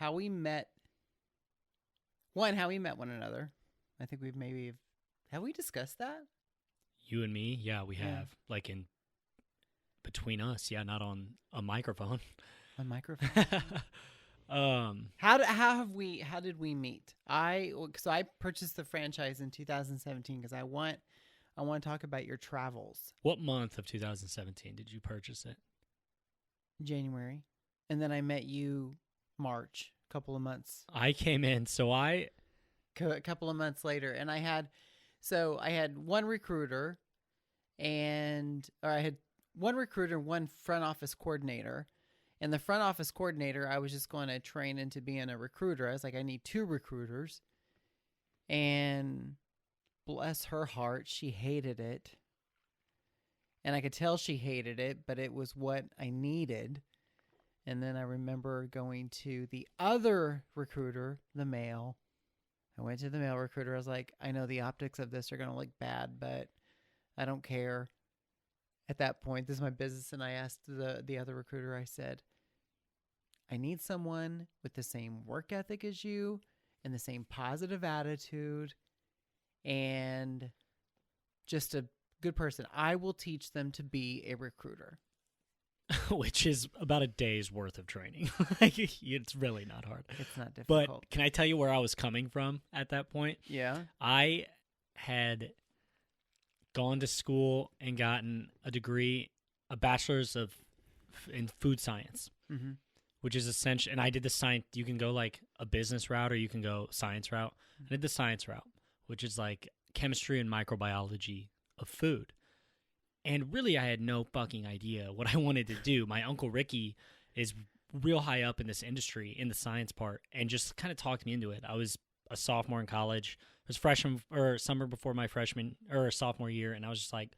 how we met. One, how we met one another. I think have we discussed that? You and me, yeah, we have. Like in between us, yeah, not on a microphone. A microphone. How did we meet? So I purchased the franchise in 2017 because I want to talk about your travels. What month of 2017 did you purchase it? January. And then I met you March, a couple of months. I came in, a couple of months later, and I had one recruiter, one front office coordinator. And the front office coordinator, I was just going to train into being a recruiter. I was like, I need 2 recruiters. And bless her heart, she hated it. And I could tell she hated it, but it was what I needed. And then I remember going to the other recruiter, the male. I went to the male recruiter. I was like, I know the optics of this are going to look bad, but I don't care. At that point, this is my business, and I asked the other recruiter, I said, I need someone with the same work ethic as you and the same positive attitude and just a good person. I will teach them to be a recruiter. Which is about a day's worth of training. It's really not hard. It's not difficult. But can I tell you where I was coming from at that point? Yeah. I had gone to school and gotten a degree, a bachelor's in food science, which is essential. And I did the science. You can go like a business route or you can go science route. I did the science route, which is like chemistry and microbiology of food. And really, I had no fucking idea what I wanted to do. My Uncle Ricky is real high up in this industry, in the science part, and just kind of talked me into it. I was a sophomore in college. It was freshman or summer before my freshman or sophomore year, and I was just like,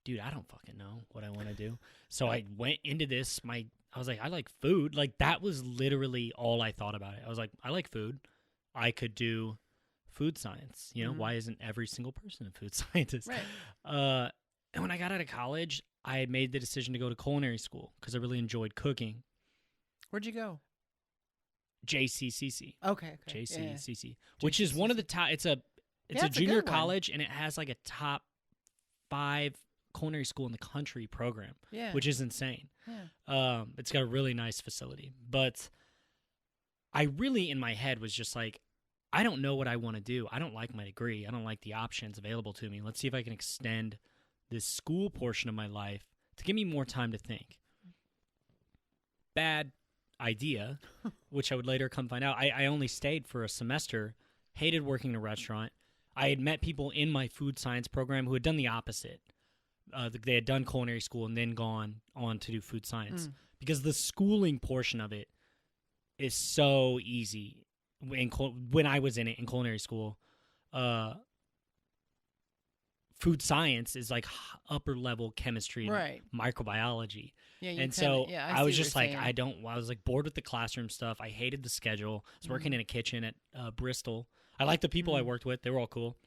dude, I don't fucking know what I want to do. So I went into this. I was like, I like food. Like, that was literally all I thought about it. I was like, I like food. I could do food science. You know, why isn't every single person a food scientist? Right. And when I got out of college, I had made the decision to go to culinary school because I really enjoyed cooking. Where'd you go? JCCC. Okay. JCCC, which is one of the top. It's a junior college, and it has like a top 5 culinary school in the country program, which is insane. Yeah. It's got a really nice facility, but I really in my head was just like, I don't know what I want to do. I don't like my degree. I don't like the options available to me. Let's see if I can extend this school portion of my life to give me more time to think. Bad idea, which I would later come find out. I only stayed for a semester, hated working in a restaurant. I had met people in my food science program who had done the opposite. They had done culinary school and then gone on to do food science because the schooling portion of it is so easy. When I was in it in culinary school, food science is like upper level chemistry and microbiology. Yeah, and so I was just like, I was like bored with the classroom stuff. I hated the schedule. I was working in a kitchen at Bristol. I liked the people I worked with. They were all cool.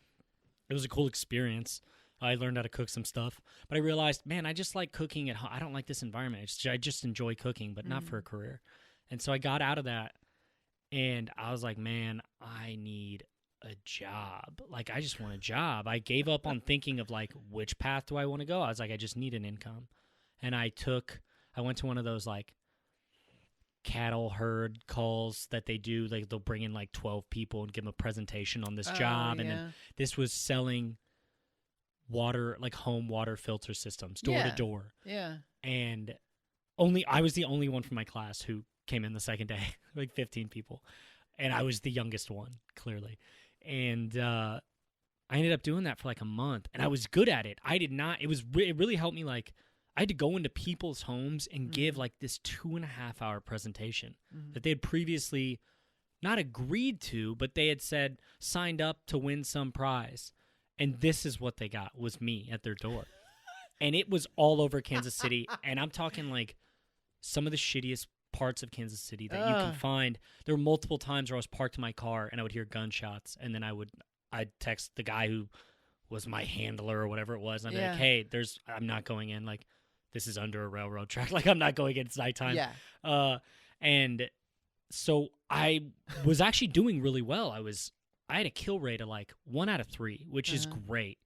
It was a cool experience. I learned how to cook some stuff. But I realized, man, I just like cooking at home. I don't like this environment. I just enjoy cooking, but not for a career. And so I got out of that, and I was like, man, I need a job. Like, I just want a job. I gave up on thinking of like, which path do I want to go? I was like, I just need an income. And I went to one of those like cattle herd calls that they do. Like, they'll bring in like 12 people and give them a presentation on this job. And then this was selling water, like home water filter systems, door to door. Yeah. And I was the only one from my class who came in the second day, like 15 people. And I was the youngest one, clearly. And I ended up doing that for like a month, and I was good at it. It really helped me. Like, I had to go into people's homes and give like this 2.5-hour presentation that they had previously not agreed to, but they had said signed up to win some prize. And this is what they got, was me at their door. And it was all over Kansas City. And I'm talking like some of the shittiest parts of Kansas City that you can find. There were multiple times where I was parked in my car and I would hear gunshots, and then I'd text the guy who was my handler or whatever it was, and I'd be like, hey, I'm not going in, like, this is under a railroad track, like, I'm not going in, it's nighttime. And so I was actually doing really well. I had a kill rate of like 1 out of 3, which is great.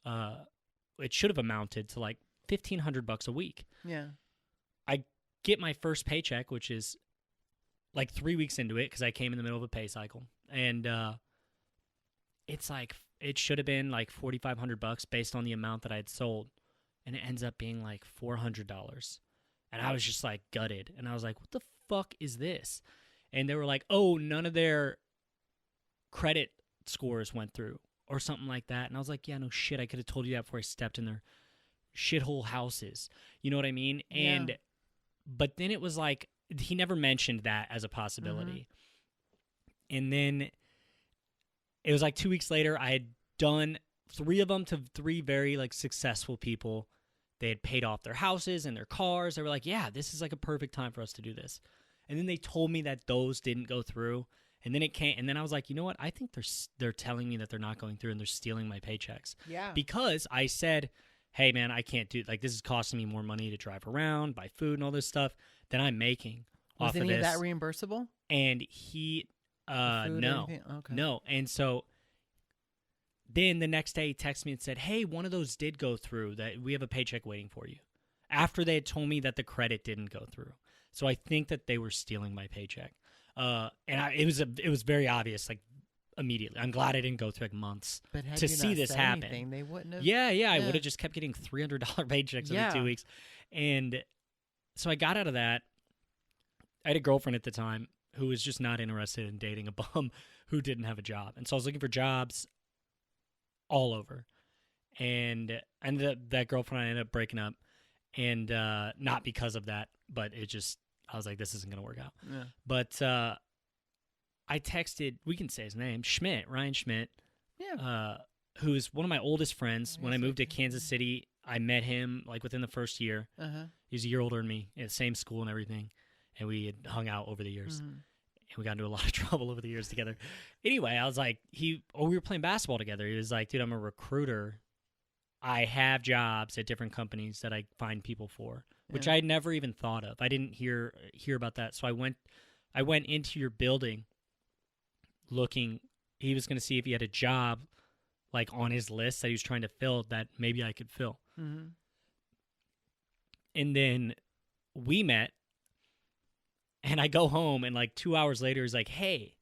It should have amounted to like $1,500 a week. Yeah. I get my first paycheck, which is like 3 weeks into it because I came in the middle of a pay cycle, and it's like it should have been like $4,500 based on the amount that I had sold, and it ends up being like $400, and I was just like gutted, and I was like, "What the fuck is this?" And they were like, "Oh, none of their credit scores went through or something like that." And I was like, "Yeah, no shit, I could have told you that before I stepped in their shithole houses." You know what I mean? And yeah. But then it was like he never mentioned that as a possibility. And then it was like 2 weeks later, I had done 3 of them to 3 very like successful people. They had paid off their houses and their cars. They were like, "Yeah, this is like a perfect time for us to do this." And then they told me that those didn't go through. And then it can't. And then I was like, you know what? I think they're telling me that they're not going through and they're stealing my paychecks. Yeah. Because I said, "Hey, man, I can't do like this is costing me more money to drive around, buy food, and all this stuff than I'm making off of this." Was any of that reimbursable? And he, no, okay. no. And so then the next day he texted me and said, "Hey, one of those did go through. That we have a paycheck waiting for you." After they had told me that the credit didn't go through. So I think that they were stealing my paycheck. It was very obvious, like immediately. I'm glad I didn't go through like months to see this happen. Anything, they wouldn't have. Yeah. I would have just kept getting $300 paychecks every 2 weeks. And so I got out of that. I had a girlfriend at the time who was just not interested in dating a bum who didn't have a job. And so I was looking for jobs all over. And that girlfriend I ended up breaking up. And not because of that, but I was like, this isn't going to work out. Yeah. But I texted, we can say his name, Ryan Schmidt, who's one of my oldest friends. When I moved to Kansas City, I met him like within the first year. He was a year older than me, in the same school and everything. And we had hung out over the years. And we got into a lot of trouble over the years together. Anyway, I was like, we were playing basketball together. He was like, "Dude, I'm a recruiter. I have jobs at different companies that I find people for," which I had never even thought of. I didn't hear about that. So I went into your building looking. He was going to see if he had a job like on his list that he was trying to fill that maybe I could fill. And then we met, and I go home, and like 2 hours later, he's like, "Hey,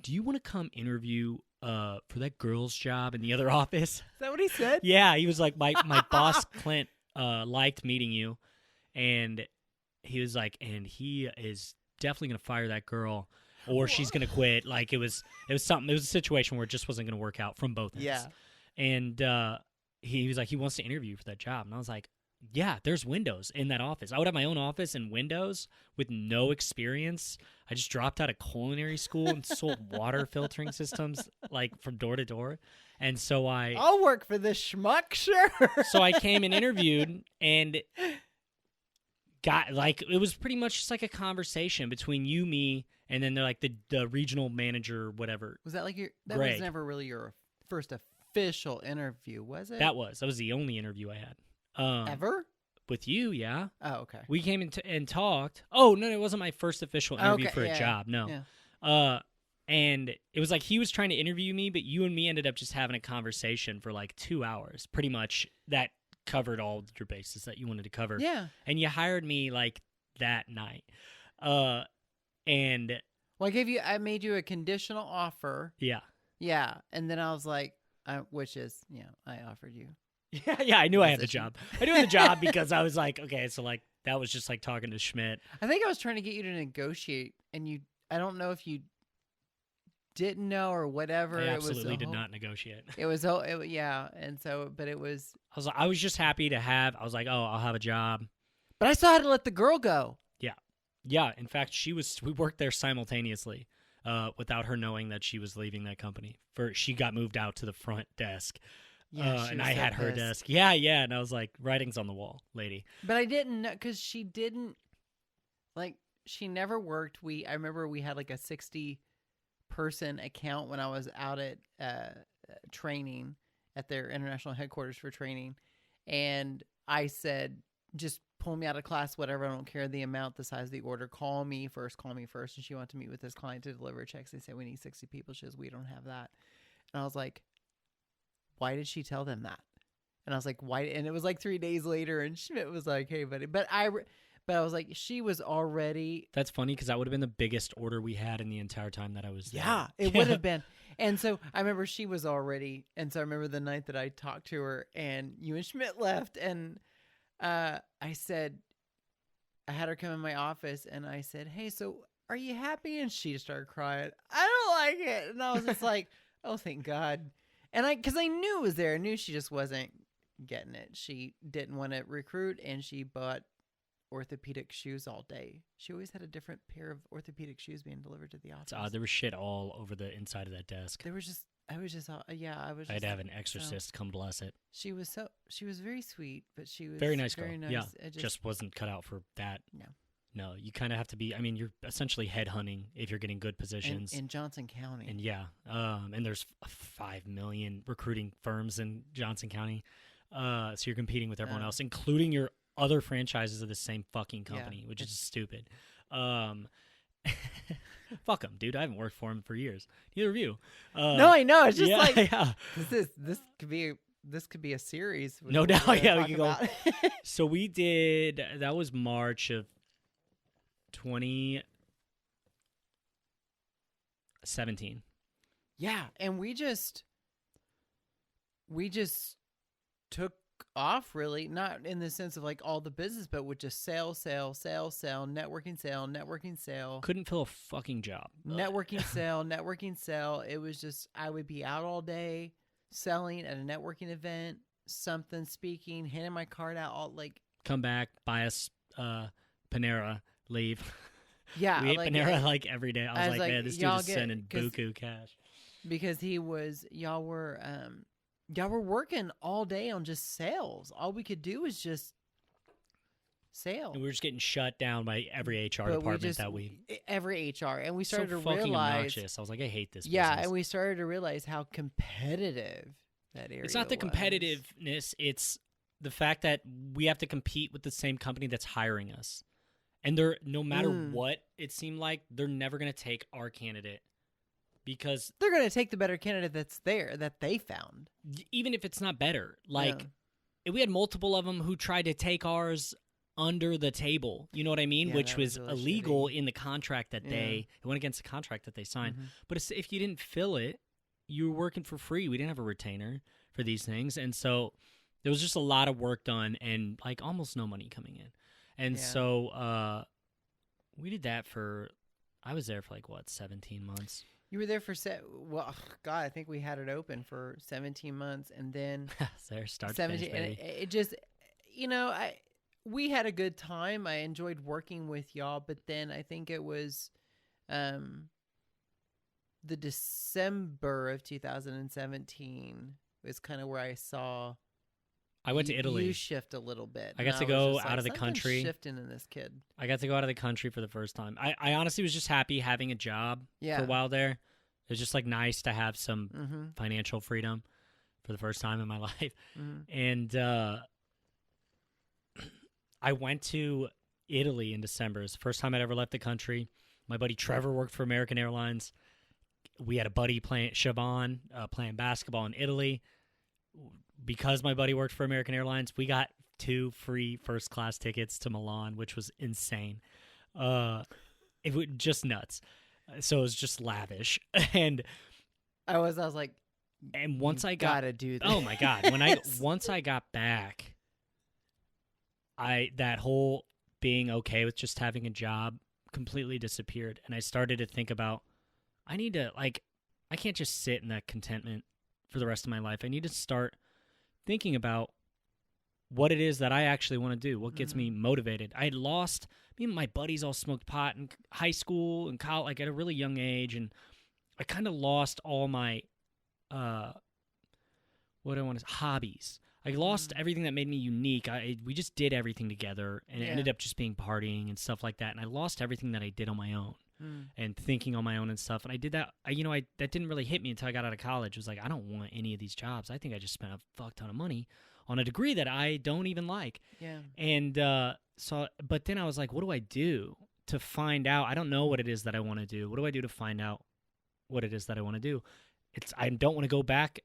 do you want to come interview for that girl's job in the other office?" Is that what he said? Yeah, he was like, my boss Clint liked meeting you, and he was like, and he is definitely gonna fire that girl, or she's gonna quit. Like it was something. It was a situation where it just wasn't gonna work out from both ends. Yeah. And he was like, he wants to interview for that job, and I was like, yeah, there's windows in that office. I would have my own office and windows with no experience. I just dropped out of culinary school and sold water filtering systems like from door to door. And so I'll work for this schmuck, sure. So I came and interviewed, and got like, it was pretty much just like a conversation between you, me, and then they're like the regional manager, whatever. Was that like that Greg. Was never really your first official interview, was it? That was the only interview I had. Ever? With you, yeah. Oh, okay. We came in and talked. Oh, no, it wasn't my first official interview for a job, no. Yeah. And it was like he was trying to interview me, but you and me ended up just having a conversation for like 2 hours. Pretty much that covered all your bases that you wanted to cover. Yeah. And you hired me like that night. And well, I made you a conditional offer. Yeah. Yeah. And then I was like, I offered you. Yeah, I knew I had the job. I knew I had the job because I was like, okay, so like that was just like talking to Schmidt. I think I was trying to get you to negotiate, and I don't know if you didn't know or whatever. I absolutely did not negotiate. And so, but it was. I was just happy to have. I was like, oh, I'll have a job. But I still had to let the girl go. Yeah. In fact, we worked there simultaneously, without her knowing that she was leaving that company. She got moved out to the front desk. Yeah, and I had her desk. Yeah, and I was like, writing's on the wall, lady. But I didn't know, because she didn't, like, she never worked. I remember we had like a 60-person account when I was out at training at their international headquarters for training. And I said, just pull me out of class, whatever. I don't care the amount, the size of the order. Call me first. And she wanted to meet with this client to deliver checks. They said, we need 60 people. She goes, we don't have that. And I was like, why did she tell them that? And I was like, why? And it was like 3 days later, and Schmidt was like, hey, buddy. But I was like, she was already. That's funny because that would have been the biggest order we had in the entire time that I was there. Yeah, it would have been. And so I remember she was already. And so I remember the night that I talked to her and you and Schmidt left. And I said, I had her come in my office and I said, hey, so are you happy? And she started crying. I don't like it. And I was just like, oh, thank God. And because I knew it was there. I knew she just wasn't getting it. She didn't want to recruit, and she bought orthopedic shoes all day. She always had a different pair of orthopedic shoes being delivered to the office. It's odd. There was shit all over the inside of that desk. I had to have an exorcist come bless it. She was very sweet, but she was very nice girl. Nice. Yeah, just wasn't cut out for that. No, you kind of have to be. I mean, you're essentially headhunting if you're getting good positions in Johnson County. And and there's 5 million recruiting firms in Johnson County, so you're competing with everyone else, including your other franchises of the same fucking company, which is stupid. Fuck them, dude. I haven't worked for them for years. Neither of you. No, I know. It's just this could be a series. No doubt. Yeah, we can go. So we did. That was March of 2017. Yeah, and we just took off, really, not in the sense of like all the business, but with just sale, networking sale. Couldn't fill a fucking job. Networking sale. It was just, I would be out all day selling at a networking event, something, speaking, handing my card out, all like. Come back, buy us Panera, leave. Yeah. We ate Panera like every day. I was like, man, this dude is sending buku cash. Because y'all were working all day on just sales. All we could do was just sell. And we were just getting shut down by every HR department that week. Every HR. And we started to fucking realize. Obnoxious. I was like, I hate this Yeah, business. and we started to realize how competitive that area was. It's not the competitiveness. It's the fact that we have to compete with the same company that's hiring us. And they're, no matter what it seemed like, they're never going to take our candidate because they're going to take the better candidate that's there that they found. Even if it's not better. Like, we had multiple of them who tried to take ours under the table. You know what I mean? Yeah, which was really illegal shitty. in the contract that it went against the contract that they signed. Mm-hmm. But if you didn't fill it, you were working for free. We didn't have a retainer for these things. And so there was just a lot of work done and like almost no money coming in. And so we did that I was there for 17 months. You were there for, I think we had it open for 17 months. And then there, start 17, to finish, baby. And it just, we had a good time. I enjoyed working with y'all. But then I think it was the December of 2017 was kind of where I saw I went to Italy. You shift a little bit. I got to go out of the country. Shifting in this kid. I got to go out of the country for the first time. I honestly was just happy having a job for a while there. It was just nice to have some financial freedom for the first time in my life. Mm-hmm. And I went to Italy in December. It was the first time I'd ever left the country. My buddy Trevor worked for American Airlines. We had a buddy Siobhan playing basketball in Italy. Because my buddy worked for American Airlines, we got 2 free first-class tickets to Milan, which was insane. It was just nuts. So it was just lavish. And I was like, and once I gotta do this. Oh my God. Once I got back, that whole being okay with just having a job completely disappeared. And I started to think about, I need to, I can't just sit in that contentment for the rest of my life. I need to start thinking about what it is that I actually want to do, what gets me motivated. I had lost, me and my buddies all smoked pot in high school and college, at a really young age, and I kind of lost all my, hobbies. I lost everything that made me unique. We just did everything together, and it ended up just being partying and stuff like that, and I lost everything that I did on my own. And thinking on my own and stuff. And I did that, that didn't really hit me until I got out of college. It was I don't want any of these jobs. I think I just spent a fuck ton of money on a degree that I don't even like. Yeah. And but then I was like, what do I do to find out? I don't know what it is that I want to do. What do I do to find out what it is that I want to do? I don't want to go back.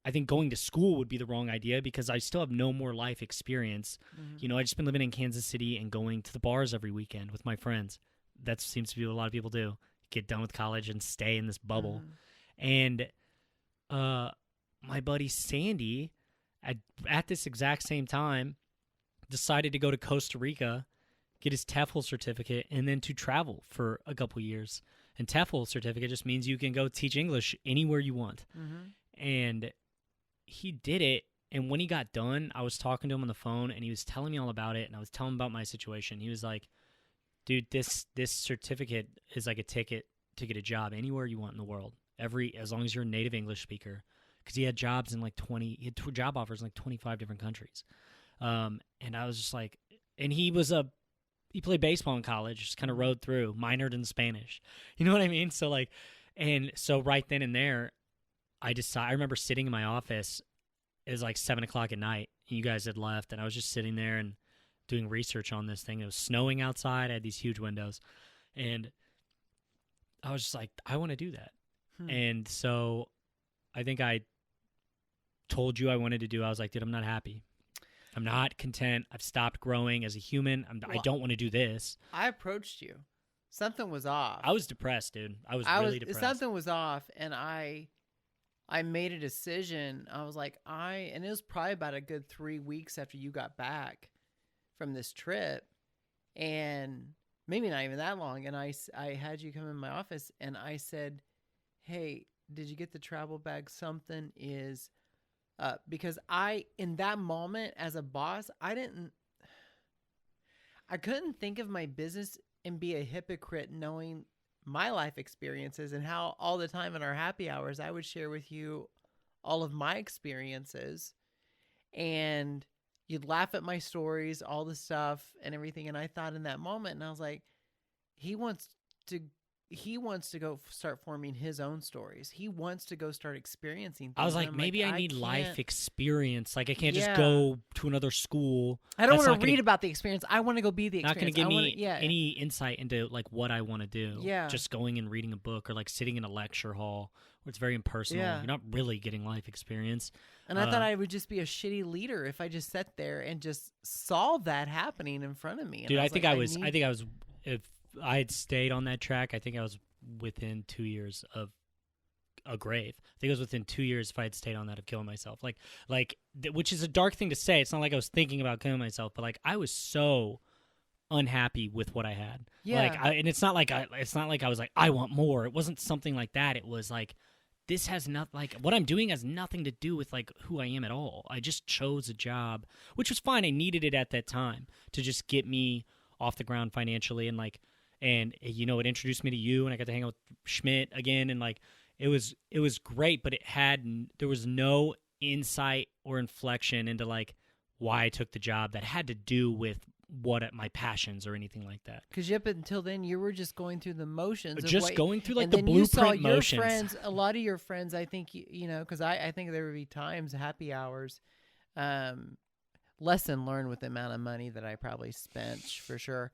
I think going to school would be the wrong idea because I still have no more life experience. I just been living in Kansas City and going to the bars every weekend with my friends. That seems to be what a lot of people do. Get done with college and stay in this bubble. And my buddy Sandy, at this exact same time, decided to go to Costa Rica, get his TEFL certificate, and then to travel for a couple years. And TEFL certificate just means you can go teach English anywhere you want. And he did it. And when he got done, I was talking to him on the phone, and he was telling me all about it, and I was telling him about my situation. He was like, dude, this certificate is like a ticket to get a job anywhere you want in the world, as long as you're a native English speaker. Because he had jobs in he had job offers in 25 different countries. And I was just like, and he played baseball in college, just kind of rode through, minored in Spanish. You know what I mean? So so right then and there, I remember sitting in my office. It was 7:00 at night. You guys had left, and I was just sitting there and doing research on this thing. It was snowing outside. I had these huge windows, and I was just like, I want to do that. And so I think I told you I wanted to do. I was like, dude, I'm not happy. I'm not content. I've stopped growing as a human. I don't want to do this. I approached you. Something was off. I was depressed, dude. I was really depressed. Something was off, and I made a decision. I was like, and it was probably about a good 3 weeks after you got back from this trip, and maybe not even that long. And I had you come in my office, and I said, hey, did you get the travel bag? Something is because in that moment as a boss, I couldn't think of my business and be a hypocrite knowing my life experiences and how all the time in our happy hours, I would share with you all of my experiences, and you'd laugh at my stories, all the stuff and everything. And I thought in that moment, and I was like, he wants to go start forming his own stories. He wants to go start experiencing things. I was like, maybe I need life experience. I can't just go to another school. I don't want to read about the experience. I want to go be the experience. Not going to give me any insight into what I want to do. Yeah. Just going and reading a book or sitting in a lecture hall where it's very impersonal. Yeah. You're not really getting life experience. And I thought I would just be a shitty leader if I just sat there and just saw that happening in front of me. And dude, if I had stayed on that track, I think I was within 2 years of a grave. I think it was within 2 years if I had stayed on that of killing myself. Which is a dark thing to say. It's not like I was thinking about killing myself, but I was so unhappy with what I had. Yeah. And it's not like I was like, I want more. It wasn't something like that. It was like, this has not what I'm doing has nothing to do with who I am at all. I just chose a job, which was fine. I needed it at that time to just get me off the ground financially, and it introduced me to you, and I got to hang out with Schmidt again, and it was great, but there was no insight or inflection into why I took the job that had to do with my passions or anything like that. Because up until then, you were just going through the motions. Going through the blueprint motions. Friends, a lot of your friends, I think, because I think there would be times, happy hours, lesson learned with the amount of money that I probably spent for sure.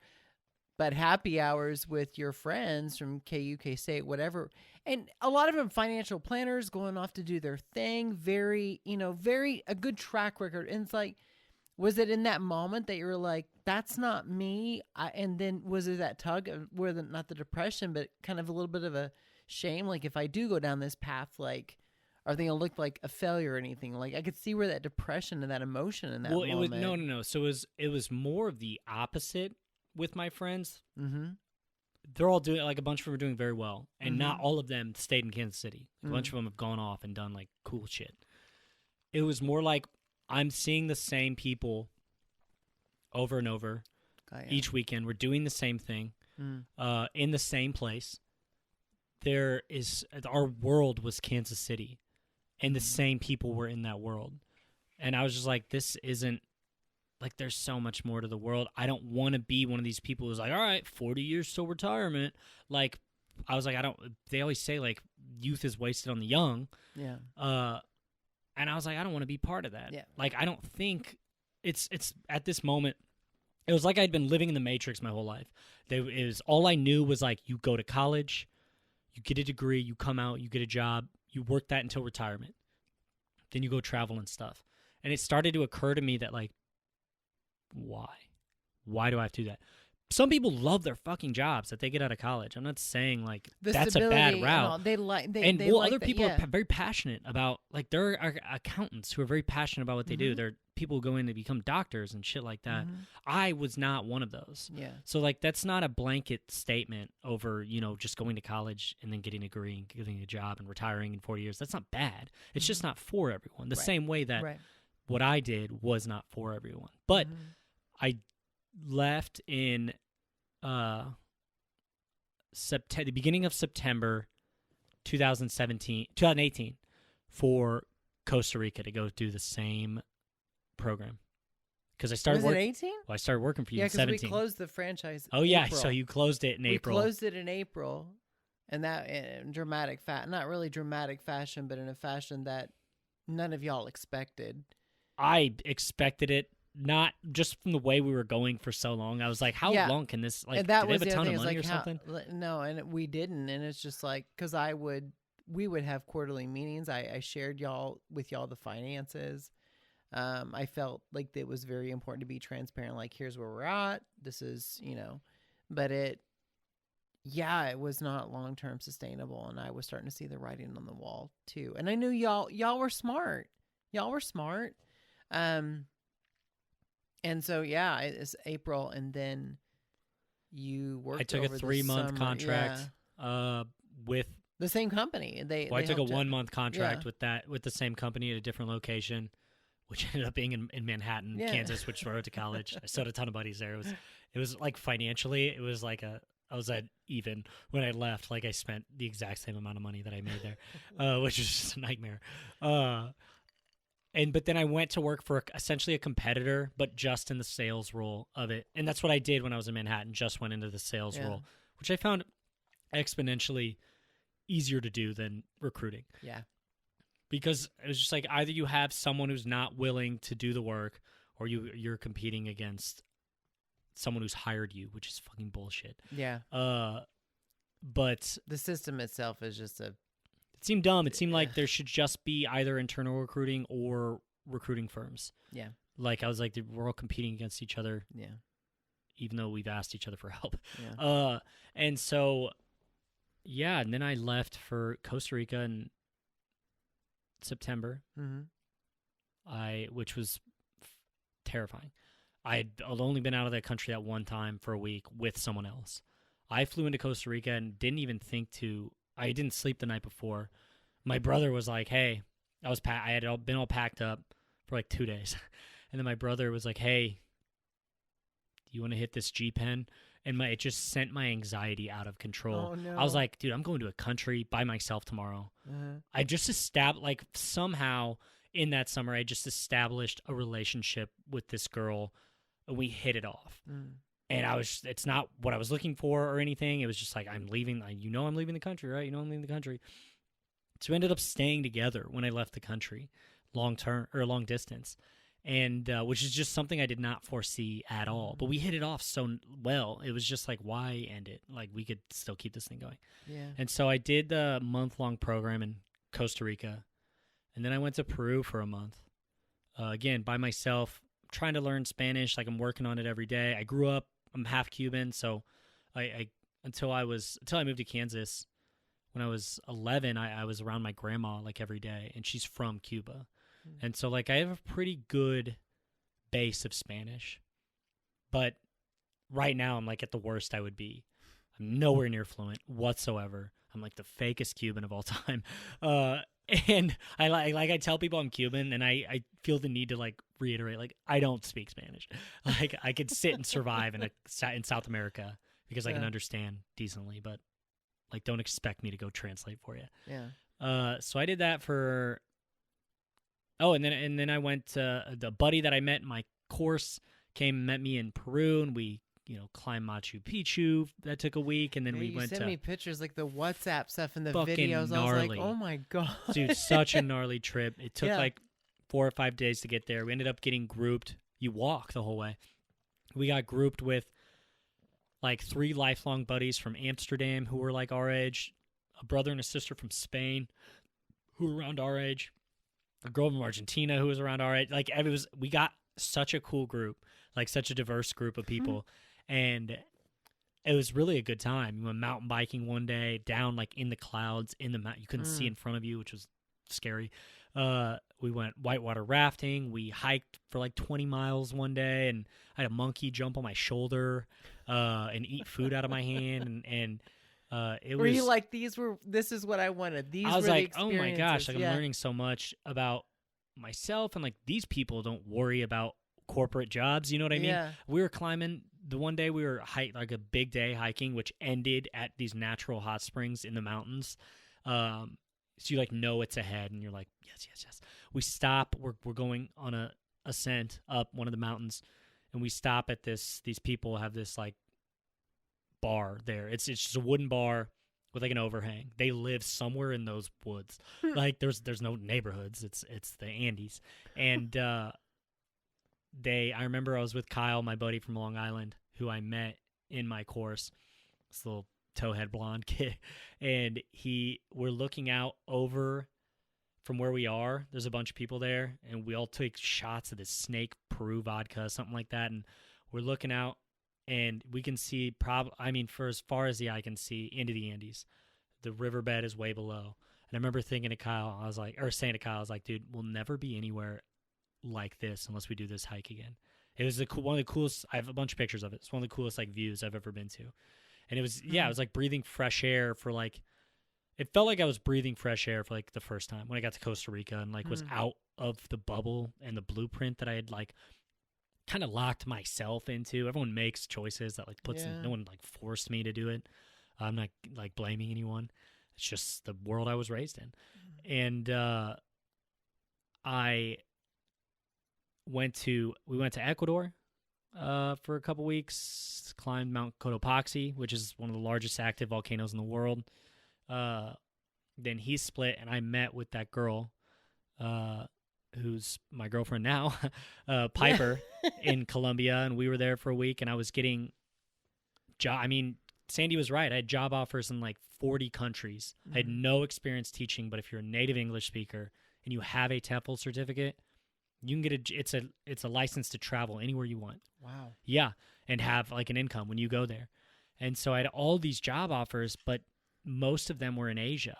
But happy hours with your friends from KU, K-State, whatever. And a lot of them financial planners going off to do their thing. Very a good track record. And it's was it in that moment that you were like, that's not me? And then was it that tug of not the depression, but kind of a little bit of a shame? If I do go down this path, are they going to look like a failure or anything? I could see where that depression and that emotion in that moment. Well, it was, no. So it was more of the opposite with my friends. Mm-hmm. They're all doing, a bunch of them are doing very well. And not all of them stayed in Kansas City. A bunch of them have gone off and done, cool shit. It was more I'm seeing the same people over and over each weekend. We're doing the same thing in the same place. Our world was Kansas City, and the same people were in that world. And I was just like, this isn't, there's so much more to the world. I don't want to be one of these people who's all right, 40 years till retirement. I was like, they always say, youth is wasted on the young. Yeah. And I was like, I don't want to be part of that. Yeah. Like, I don't think it's at this moment, it was like I'd been living in the Matrix my whole life. It was all I knew was like, you go to college, you get a degree, you come out, you get a job, you work that until retirement. Then you go travel and stuff. And it started to occur to me that, like, why? Why do I have to do that? Some people love their fucking jobs that they get out of college. I'm not saying, like, that's a bad route. Other people are very passionate about, like, there are accountants who are very passionate about what they do. There are people who go in to become doctors and shit like that. I was not one of those. Yeah. So, like, that's not a blanket statement over, you know, just going to college and then getting a degree and getting a job and retiring in 40 years. That's not bad. It's just not for everyone. The same way that what I did was not for everyone. But I left in the beginning of September 2018 for Costa Rica to go do the same program. Because I started working. Was it 18? Well, I started working for you in 17. Yeah, because we closed the franchise. Oh yeah, so you closed it in April. We closed it in April, and that in dramatic not really dramatic fashion, but in a fashion that none of y'all expected. I expected it. Not just from the way we were going for so long. I was like, how long can this, like, and that did they was have a ton of money like, or something? No, and we didn't. And it's just like, because we would have quarterly meetings. I shared with y'all the finances. I felt like it was very important to be transparent. Like, here's where we're at. This is, you know, but it was not long-term sustainable. And I was starting to see the writing on the wall too. And I knew y'all were smart. Y'all were smart. And so, it's April, and then you worked. I took a 3-month contract with the same company. I took a 1-month contract with the same company at a different location, which ended up being in Manhattan, Kansas, which I went to college. I still had a ton of buddies there. It was like financially, it was like I was at even when I left. Like, I spent the exact same amount of money that I made there, which was just a nightmare. But then I went to work for essentially a competitor, but just in the sales role of it. And that's what I did when I was in Manhattan, just went into the sales role, which I found exponentially easier to do than recruiting. Yeah. Because it was just like, either you have someone who's not willing to do the work, or you're competing against someone who's hired you, which is fucking bullshit. Yeah. But the system itself is just it seemed dumb. It seemed like there should just be either internal recruiting or recruiting firms. Yeah. Like, I was like, we're all competing against each other. Yeah. Even though we've asked each other for help. Yeah. And so, and then I left for Costa Rica in September. Which was terrifying. I'd only been out of that country that one time for a week with someone else. I flew into Costa Rica and didn't even think I didn't sleep the night before. My brother was like, hey, I had been all packed up for like 2 days. And then my brother was like, hey, do you want to hit this G-Pen? And it just sent my anxiety out of control. Oh, no. I was like, dude, I'm going to a country by myself tomorrow. I just somehow in that summer, I just established a relationship with this girl, and we hit it off. And it's not what I was looking for or anything. It was just like, I'm leaving. I'm leaving the country, right? I'm leaving the country. So we ended up staying together when I left the country, long distance. And which is just something I did not foresee at all. But we hit it off so well. It was just like, why end it? Like, we could still keep this thing going. Yeah. And so I did the month-long program in Costa Rica. And then I went to Peru for a month. Again, by myself, trying to learn Spanish. Like, I'm working on it every day. I grew up. I'm half Cuban, so until I moved to Kansas when I was 11, I was around my grandma like every day, and she's from Cuba. And so, like, I have a pretty good base of Spanish. But right now, I'm like at the worst I would be. I'm nowhere near fluent whatsoever. I'm like the fakest Cuban of all time. And I tell people I'm Cuban, and I feel the need to, like, reiterate, like, I don't speak Spanish. Like, I could sit and survive in South America because I can understand decently, but, like, don't expect me to go translate for you. Yeah. So I did that for. Oh, and then I went to the buddy that I met in my course came and met me in Peru, and we climbed Machu Picchu. That took a week, and then we went to. You sent me pictures, like the WhatsApp stuff and the fucking videos. Gnarly. I was like, oh my god, dude, such a gnarly trip. It took like 4 or 5 days to get there. We ended up getting grouped. You walk the whole way. We got grouped with like 3 lifelong buddies from Amsterdam who were like our age, a brother and a sister from Spain who were around our age, a girl from Argentina who was around our age. Like, we got such a cool group, like such a diverse group of people. And it was really a good time. We went mountain biking one day, down like in the clouds, in the mountain. You couldn't see in front of you, which was scary. We went whitewater rafting. We hiked for like 20 miles one day, and I had a monkey jump on my shoulder and eat food out of my hand. And it were you like, this is what I wanted? These I was were like, the oh my gosh, like yeah. I'm learning so much about myself, and like these people don't worry about corporate jobs. You know what I mean? Yeah. We were climbing. The one day we were like a big day hiking, which ended at these natural hot springs in the mountains. So you like know it's ahead, and you're like, yes. We stop. We're going on a ascent up one of the mountains, and we stop at this. These people have this like bar there. It's just a wooden bar with like an overhang. They live somewhere in those woods. Like there's no neighborhoods. It's the Andes, and I remember I was with Kyle, my buddy from Long Island, who I met in my course, this little towhead blonde kid, and we're looking out over from where we are. There's a bunch of people there, and we all take shots of this Snake Peru vodka, something like that, and we're looking out, and we can see for as far as the eye can see into the Andes. The riverbed is way below. And I remember saying to Kyle, I was like, dude, we'll never be anywhere like this unless we do this hike again. It was one of the coolest. I have a bunch of pictures of it. It's one of the coolest like views I've ever been to, and it was it was like breathing fresh air for like. It felt like I was breathing fresh air for like the first time when I got to Costa Rica and like was out of the bubble and the blueprint that I had like kind of locked myself into. Everyone makes choices that like no one like forced me to do it. I'm not like blaming anyone. It's just the world I was raised in, and we went to Ecuador for a couple weeks, climbed Mount Cotopaxi, which is one of the largest active volcanoes in the world. Then he split, and I met with that girl who's my girlfriend now, Piper, in Colombia, and we were there for a week, and I was getting Sandy was right. I had job offers in like 40 countries. I had no experience teaching, but if you're a native English speaker and you have a TEFL certificate, you can get it's a license to travel anywhere you want. Wow. Yeah, and have like an income when you go there. And so I had all these job offers, but most of them were in Asia.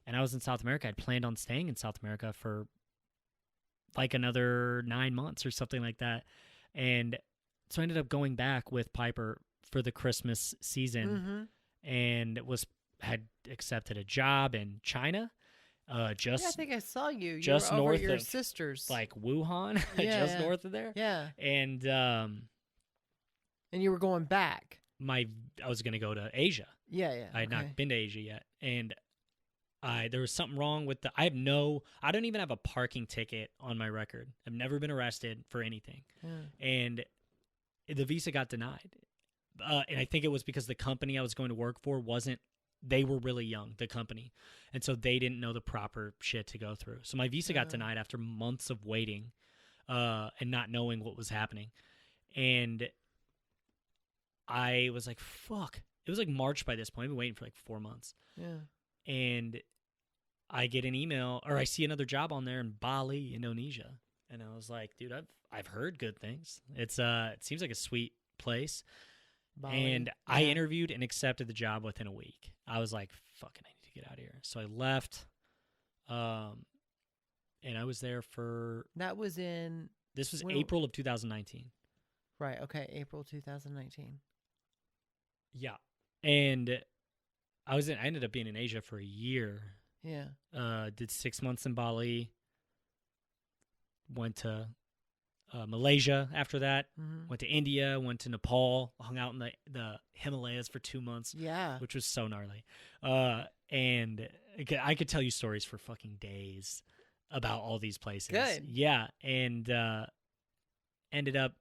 And I was in South America. I'd planned on staying in South America for like another 9 months or something like that. And so I ended up going back with Piper for the Christmas season and had accepted a job in China. I think I saw you. You just were over north at your of sisters, like Wuhan, just north of there. Yeah, and you were going back. I was going to go to Asia. Yeah. I had not been to Asia yet, and there was something wrong with I don't even have a parking ticket on my record. I've never been arrested for anything, and the visa got denied. And I think it was because the company I was going to work for they were really young, the company. And so they didn't know the proper shit to go through. So my visa got denied after months of waiting and not knowing what was happening. And I was like, fuck. It was like March by this point. I've been waiting for like 4 months. Yeah. And I get an email, or I see another job on there in Bali, Indonesia. And I was like, dude, I've heard good things. It seems like a sweet place. Bali. And I interviewed and accepted the job within a week. I was like, fucking, I need to get out of here. So I left, and I was there for... This was April of 2019. Right, okay, April 2019. Yeah. And I ended up being in Asia for a year. Yeah. Did 6 months in Bali. Went to Malaysia after that. Went to India, went to Nepal, hung out in the Himalayas for 2 months. Yeah. Which was so gnarly. And I could tell you stories for fucking days about all these places. Good. Yeah. And ended up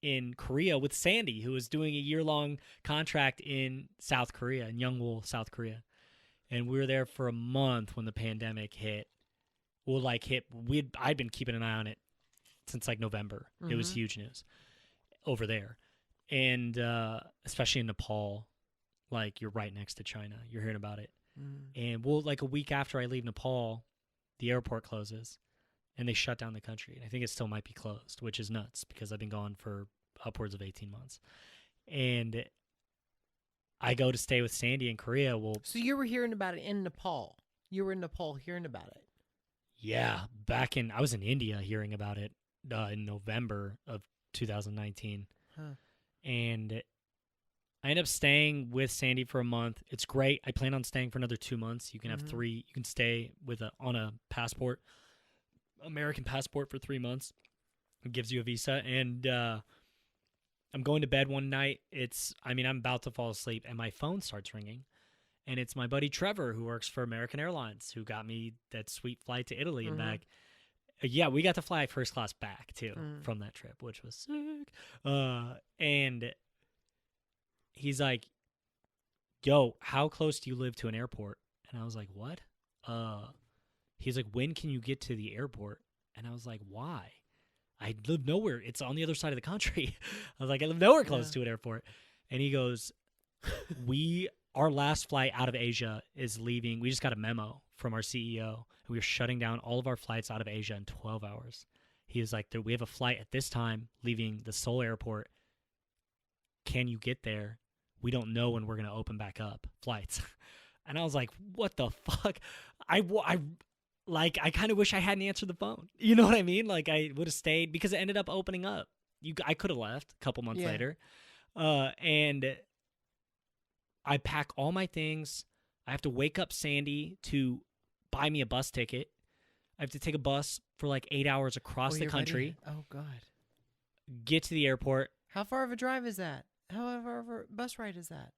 in Korea with Sandy, who was doing a year-long contract in South Korea, in Youngwoo, South Korea. And we were there for a month when the pandemic hit. will like hit. I'd been keeping an eye on it since like November. It was huge news over there, and especially in Nepal. Like, you're right next to China. You're hearing about it. And like a week after I leave Nepal, the airport closes and they shut down the country. And I think it still might be closed, which is nuts because I've been gone for upwards of 18 months. And I go to stay with Sandy in Korea. So you were hearing about it in Nepal. You were in Nepal hearing about it. Yeah. I was in India hearing about it in November of 2019. And I ended up staying with Sandy for a month. It's great. I plan on staying for another 2 months. You can have 3. You can stay on a passport, American passport, for 3 months. It gives you a visa. And I'm going to bed one night. I'm about to fall asleep, and my phone starts ringing. And it's my buddy Trevor, who works for American Airlines, who got me that sweet flight to Italy and back. Yeah, we got to fly first class back, too, from that trip, which was sick. And he's like, yo, how close do you live to an airport? And I was like, what? He's like, when can you get to the airport? And I was like, why? I live nowhere. It's on the other side of the country. I was like, I live nowhere close to an airport. And he goes, our last flight out of Asia is leaving. We just got a memo from our CEO, and we are shutting down all of our flights out of Asia in 12 hours. He was like, we have a flight at this time leaving the Seoul airport. Can you get there? We don't know when we're going to open back up flights. And I was like, what the fuck? I kind of wish I hadn't answered the phone. You know what I mean? Like, I would have stayed because it ended up opening up. I could have left a couple months later. And I pack all my things. I have to wake up Sandy to buy me a bus ticket. I have to take a bus for like 8 hours across the country. Oh, God. Get to the airport. How far of a drive is that? How far of a bus ride is that?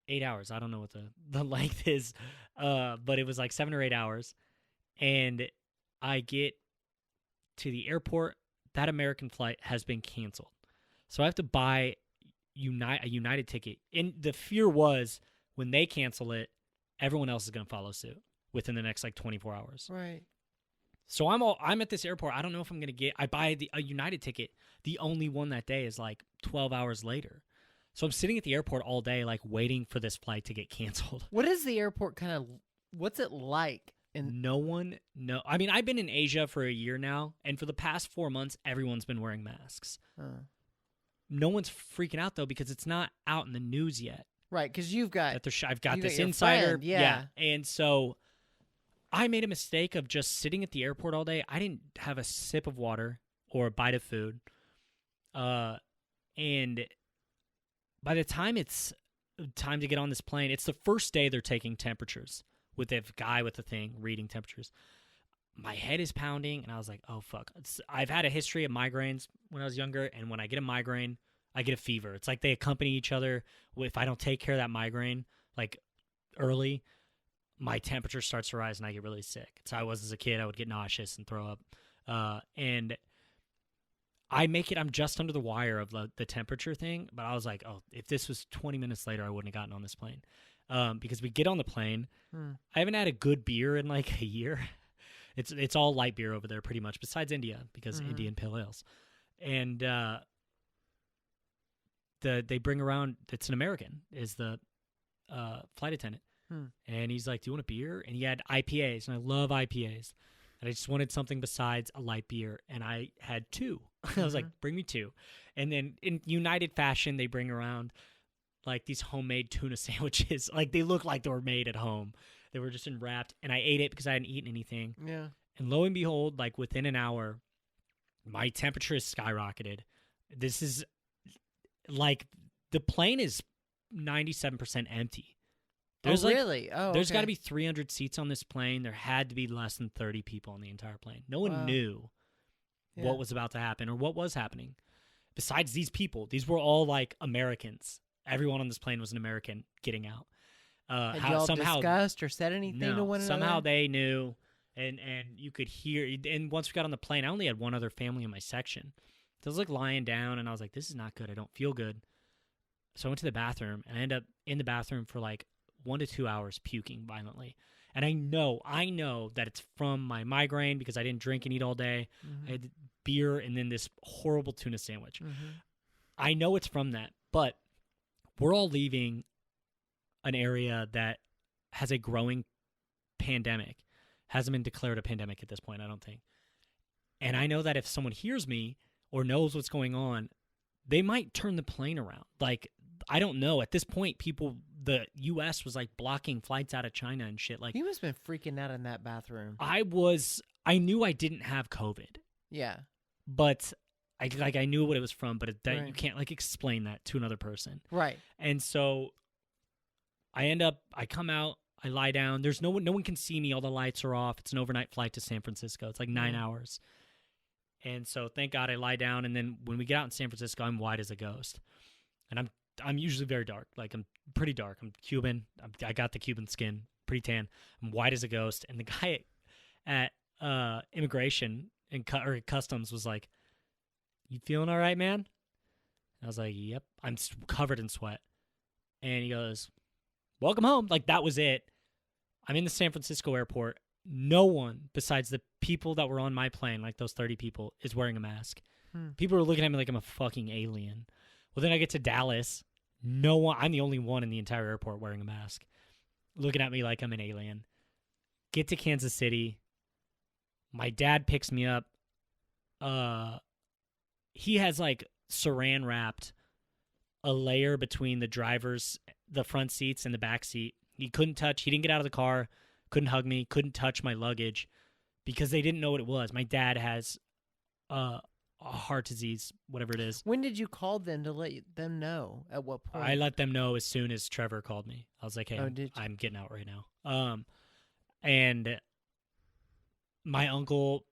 8 hours. I don't know what the length is, but it was like 7 or 8 hours. And I get to the airport. That American flight has been canceled. So I have to buy a United ticket. And the fear was when they cancel it, everyone else is going to follow suit within the next like 24 hours. Right. So I'm at this airport. I don't know if I'm going to get – I buy a United ticket. The only one that day is like 12 hours later. So I'm sitting at the airport all day, like waiting for this flight to get canceled. What is the airport kind of? What's it like? I mean, I've been in Asia for a year now, and for the past 4 months, everyone's been wearing masks. No one's freaking out though because it's not out in the news yet. Right, because I've got this insider. Friend, yeah, and so I made a mistake of just sitting at the airport all day. I didn't have a sip of water or a bite of food, and by the time it's time to get on this plane, it's the first day they're taking temperatures with a guy with the thing reading temperatures. My head is pounding, and I was like, oh, fuck. I've had a history of migraines when I was younger, and when I get a migraine, I get a fever. It's like they accompany each other. If I don't take care of that migraine, like, early, my temperature starts to rise, and I get really sick. It's how I was as a kid. I would get nauseous and throw up. And I'm just under the wire of the temperature thing, but I was like, oh, if this was 20 minutes later, I wouldn't have gotten on this plane. Because we get on the plane. I haven't had a good beer in like a year. It's all light beer over there pretty much, besides India, because Indian pale ales. And they bring around, it's an American, is the flight attendant. And he's like, do you want a beer? And he had IPAs, and I love IPAs. And I just wanted something besides a light beer, and I had 2. I was like, bring me 2. And then in United fashion, they bring around like these homemade tuna sandwiches. Like they look like they were made at home. They were just wrapped, and I ate it because I hadn't eaten anything. Yeah. And lo and behold, like within an hour, my temperature is skyrocketed. This is like the plane is 97% empty. There's really? There's got to be 300 seats on this plane. There had to be less than 30 people on the entire plane. No one knew what was about to happen or what was happening. Besides these people, these were all like Americans. Everyone on this plane was an American getting out. Had y'all discussed or said anything to one another? Somehow they knew, and you could hear. And once we got on the plane, I only had one other family in my section. So I was like lying down, and I was like, this is not good. I don't feel good. So I went to the bathroom, and I ended up in the bathroom for like 1 to 2 hours puking violently. And I know that it's from my migraine because I didn't drink and eat all day. I had beer and then this horrible tuna sandwich. I know it's from that, but we're all leaving an area that has a growing pandemic. Hasn't been declared a pandemic at this point, I don't think. And I know that if someone hears me or knows what's going on, they might turn the plane around. Like, I don't know. At this point, the U.S. was like blocking flights out of China and shit. Like, you must have been freaking out in that bathroom. I knew I didn't have COVID. Yeah. But I knew what it was from, but right. You can't like explain that to another person. Right. And so I come out, I lie down. There's no one can see me. All the lights are off. It's an overnight flight to San Francisco. It's like 9 hours. And so thank God I lie down. And then when we get out in San Francisco, I'm white as a ghost. And I'm usually very dark. Like, I'm pretty dark. I'm Cuban. I got the Cuban skin, pretty tan. I'm white as a ghost. And the guy at immigration and customs was like, "You feeling all right, man?" And I was like, "Yep." I'm covered in sweat. And he goes, "Welcome home." Like, that was it. I'm in the San Francisco airport. No one besides the people that were on my plane, like those 30 people, is wearing a mask. People are looking at me like I'm a fucking alien. Well, then I get to Dallas. No one. I'm the only one in the entire airport wearing a mask, looking at me like I'm an alien. Get to Kansas City. My dad picks me up. He has like saran wrapped a layer between the front seats and the back seat. He didn't get out of the car, couldn't hug me, couldn't touch my luggage because they didn't know what it was. My dad has a heart disease, whatever it is. When did you call them to let them know? At what point? I let them know as soon as Trevor called me. I was like, "Hey, I'm getting out right now." And my uncle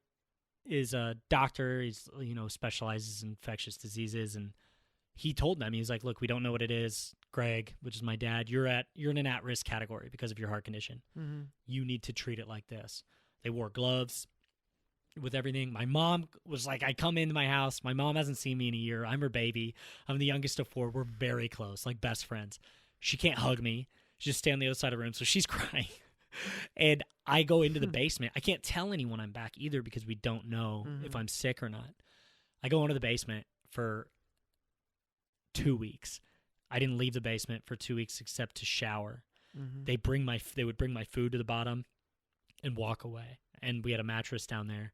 is a doctor. He's, specializes in infectious diseases, and he told them, he was like, "Look, we don't know what it is. Greg," which is my dad, you're in an at-risk category because of your heart condition. You need to treat it like this. They wore gloves with everything. My mom was like, I come into my house. My mom hasn't seen me in a year. I'm her baby. I'm the youngest of 4. We're very close, like best friends. She can't hug me. She just stay on the other side of the room, so she's crying. And I go into the basement. I can't tell anyone I'm back either because we don't know if I'm sick or not. I go into the basement for 2 weeks. I didn't leave the basement for 2 weeks except to shower. They would bring my food to the bottom and walk away. And we had a mattress down there.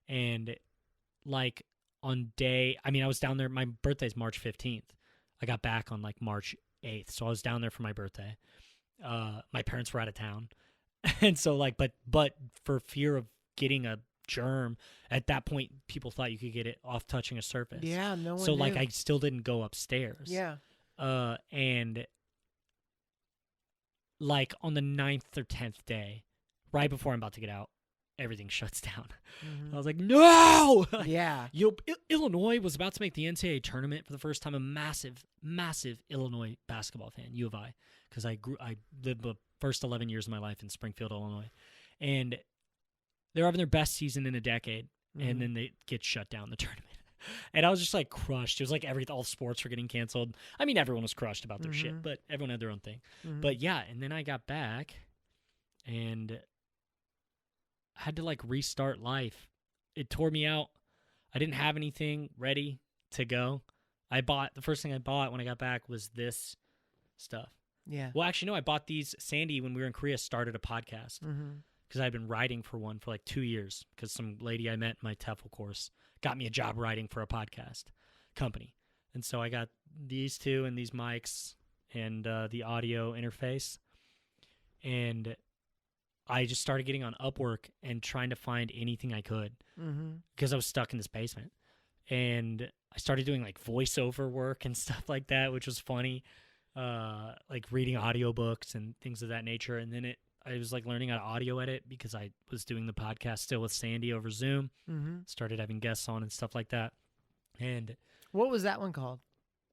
And like I was down there. My birthday's March 15th. I got back on like March 8th. So I was down there for my birthday. My parents were out of town. And so like, but for fear of getting a germ, at that point, people thought you could get it off touching a surface. Yeah, no one So knew. like, I still didn't go upstairs. Yeah. And like on the 9th or 10th day, right before I'm about to get out, everything shuts down. I was like, no! Yeah. Illinois was about to make the NCAA tournament for the first time. A massive, massive Illinois basketball fan, U of I, because I lived the first 11 years of my life in Springfield, Illinois. And they're having their best season in a decade, and then they get shut down the tournament. And I was just like crushed. It was like all sports were getting canceled. I mean, everyone was crushed about their shit, but everyone had their own thing. But yeah, and then I got back and I had to like restart life. It tore me out. I didn't have anything ready to go. The first thing I bought when I got back was this stuff. Yeah. Well, actually, no, I bought these. Sandy, when we were in Korea, started a podcast because I'd been writing for one for like 2 years because some lady I met in my TEFL course got me a job writing for a podcast company. And so I got these two and these mics and the audio interface. And I just started getting on Upwork and trying to find anything I could because I was stuck in this basement. And I started doing like voiceover work and stuff like that, which was funny, like reading audiobooks and things of that nature. And then I was like learning how to audio edit because I was doing the podcast still with Sandy over Zoom. Started having guests on and stuff like that. And what was that one called?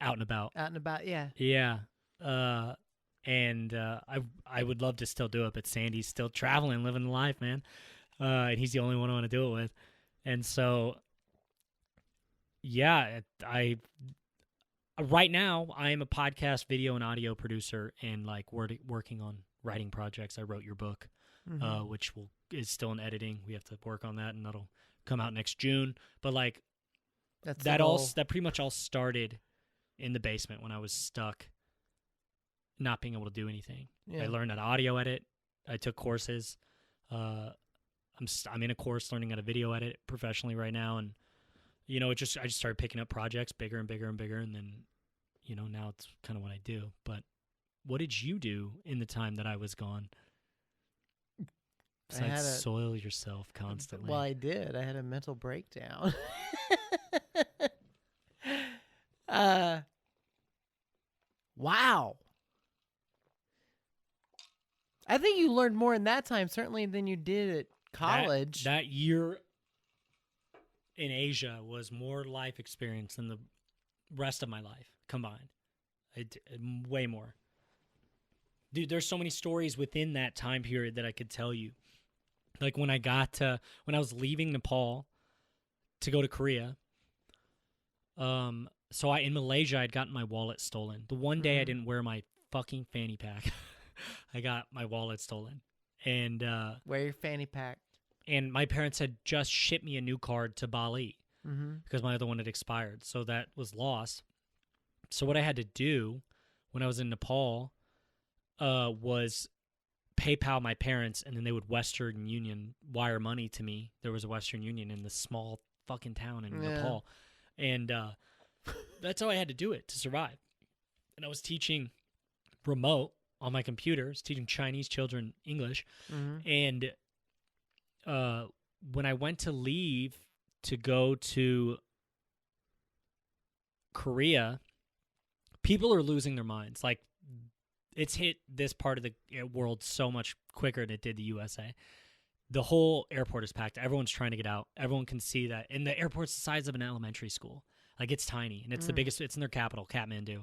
Out and About. Out and About, yeah. Yeah. And I would love to still do it, but Sandy's still traveling, living the life, man. And he's the only one I want to do it with. And so, yeah, right now I am a podcast, video, and audio producer, and like working on writing projects. I wrote your book, which is still in editing. We have to work on that, and that'll come out next June. But like that pretty much all started in the basement when I was stuck, not being able to do anything. I learned how to audio edit. I took courses. I'm in a course learning how to video edit professionally right now, and I just started picking up projects bigger and bigger and bigger, and then now it's kind of what I do. But what did you do in the time that I was gone? Besides soil yourself constantly. Well, I did. I had a mental breakdown. Wow. I think you learned more in that time, certainly, than you did at college. That year in Asia was more life experience than the rest of my life combined. Way more. Dude, there's so many stories within that time period that I could tell you. Like when I was leaving Nepal to go to Korea, so in Malaysia, I'd gotten my wallet stolen. The one day I didn't wear my fucking fanny pack, I got my wallet stolen. And wear your fanny pack. And my parents had just shipped me a new card to Bali because my other one had expired. So that was lost. So what I had to do when I was in Nepal was PayPal my parents, and then they would Western Union wire money to me. There was a Western Union in this small fucking town in Nepal. And that's how I had to do it to survive. And I was teaching remote on my computer. I was teaching Chinese children English. And when I went to leave to go to Korea, people are losing their minds. Like, it's hit this part of the world so much quicker than it did the USA. The whole airport is packed. Everyone's trying to get out. Everyone can see that. And the airport's the size of an elementary school. Like, it's tiny, and it's the biggest. It's in their capital, Kathmandu.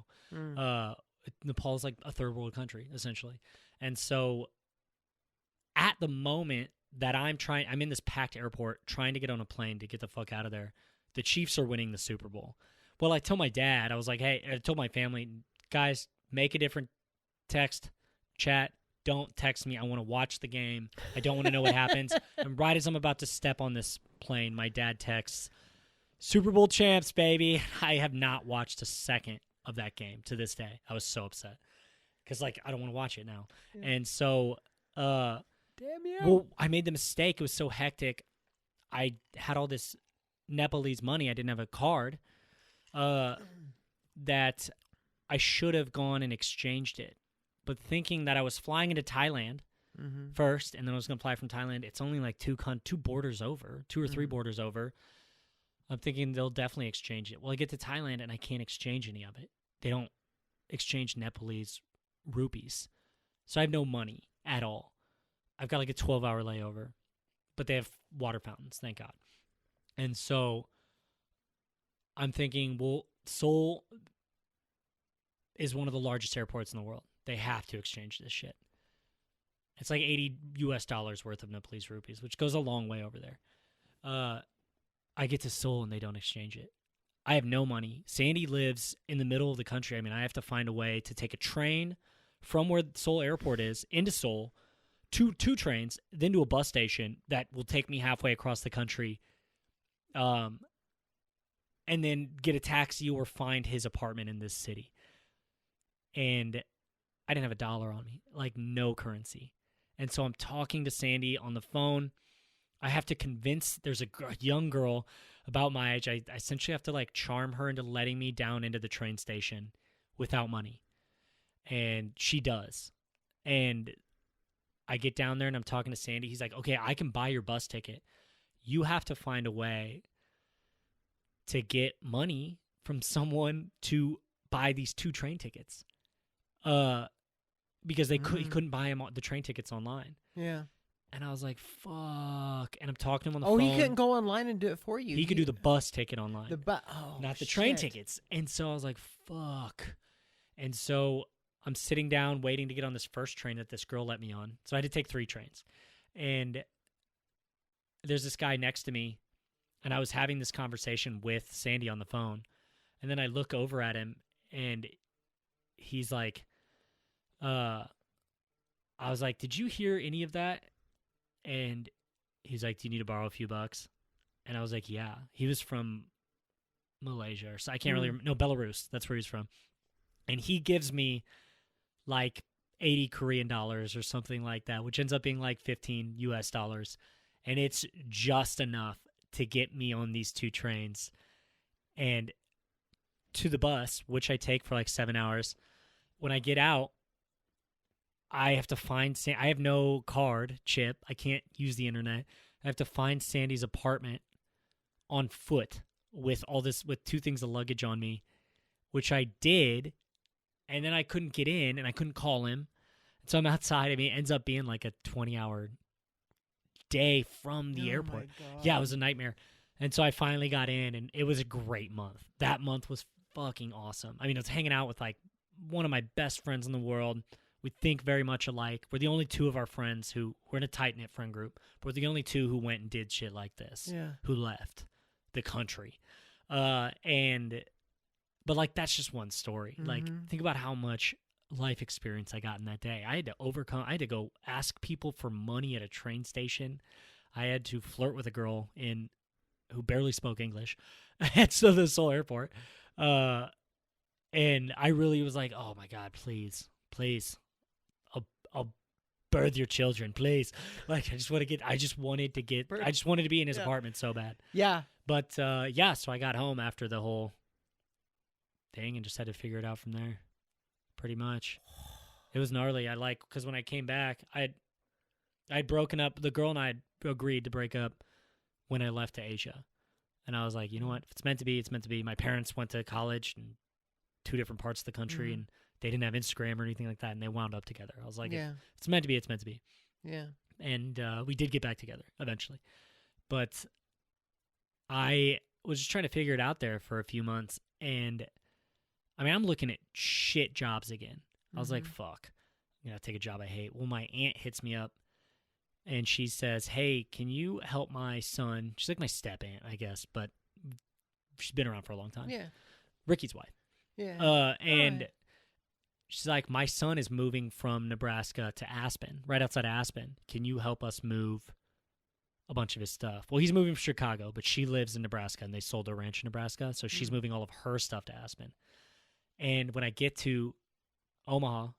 Nepal's like a third world country, essentially. And so at the moment that I'm in this packed airport trying to get on a plane to get the fuck out of there, the Chiefs are winning the Super Bowl. Well, I told my dad, I was like, hey, I told my family, guys, make a different text, chat. Don't text me. I want to watch the game. I don't want to know what happens. And right as I'm about to step on this plane, my dad texts, Super Bowl champs, baby. I have not watched a second of that game to this day. I was so upset because, like, I don't want to watch it now. Yeah. And so, damn you. Well, I made the mistake. It was so hectic. I had all this Nepalese money. I didn't have a card that I should have gone and exchanged it. But thinking that I was flying into Thailand first, and then I was going to fly from Thailand, it's only like two borders over, 2 or 3 borders over. I'm thinking they'll definitely exchange it. Well, I get to Thailand, and I can't exchange any of it. They don't exchange Nepalese rupees. So I have no money at all. I've got like a 12-hour layover, but they have water fountains, thank God. And so I'm thinking, well, Seoul is one of the largest airports in the world. They have to exchange this shit. It's like $80 worth of Nepalese rupees, which goes a long way over there. I get to Seoul and they don't exchange it. I have no money. Sandy lives in the middle of the country. I mean, I have to find a way to take a train from where Seoul Airport is into Seoul, two trains, then to a bus station that will take me halfway across the country, and then get a taxi or find his apartment in this city. And I didn't have $1 on me, like no currency. And so I'm talking to Sandy on the phone. I have to convince, there's a young girl about my age. I essentially have to like charm her into letting me down into the train station without money. And she does. And I get down there and I'm talking to Sandy. He's like, okay, I can buy your bus ticket. You have to find a way to get money from someone to buy these 2 train tickets. Because he couldn't buy the train tickets online. Yeah. And I was like, fuck. And I'm talking to him on the phone. Oh, he couldn't go online and do it for you. He could do the bus ticket online. Not the train tickets. And so I was like, fuck. And so I'm sitting down waiting to get on this first train that this girl let me on. So I had to take 3 trains. And there's this guy next to me. And I was having this conversation with Sandy on the phone. And then I look over at him and he's like, I was like, did you hear any of that? And he's like, do you need to borrow a few bucks? And I was like, yeah. He was from Malaysia, or so I can't really remember. No, Belarus. That's where he's from. And he gives me like 80 Korean dollars or something like that, which ends up being like 15 US dollars. And it's just enough to get me on these 2 trains and to the bus, which I take for like 7 hours. When I get out, I have to find I have no card chip. I can't use the internet. I have to find Sandy's apartment on foot with 2 things of luggage on me, which I did. And then I couldn't get in and I couldn't call him. So I'm outside. I mean, it ends up being like a 20-hour day from the airport. Yeah, it was a nightmare. And so I finally got in, and it was a great month. That month was fucking awesome. I mean, I was hanging out with like one of my best friends in the world. We think very much alike. We're the only 2 of our friends we're in a tight-knit friend group. But we're the only 2 who went and did shit like this. Yeah. Who left the country. But like, that's just one story. Mm-hmm. Like, think about how much life experience I got in that day. I had to go ask people for money at a train station. I had to flirt with a girl who barely spoke English at the Seoul airport. And I really was like, oh my God, please, I'll birth your children, please. Like, I just wanted to be in his apartment so bad. Yeah. But, so I got home after the whole thing and just had to figure it out from there. Pretty much. It was gnarly. Because when I came back, I'd broken up. The girl and I had agreed to break up when I left to Asia. And I was like, you know what? If it's meant to be, it's meant to be. My parents went to college in 2 different parts of the country, and they didn't have Instagram or anything like that, and they wound up together. I was like, if it's meant to be, it's meant to be. Yeah. And we did get back together eventually. But I was just trying to figure it out there for a few months, and I mean, I'm looking at shit jobs again. I was like, fuck, I'm going to take a job I hate. Well, my aunt hits me up, and she says, hey, can you help my son? She's like my step aunt, I guess, but she's been around for a long time. Yeah. Ricky's wife. Yeah. And she's like, my son is moving from Nebraska to Aspen, right outside Aspen. Can you help us move a bunch of his stuff? Well, he's moving from Chicago, but she lives in Nebraska, and they sold a ranch in Nebraska, so she's moving all of her stuff to Aspen. And when I get to Omaha,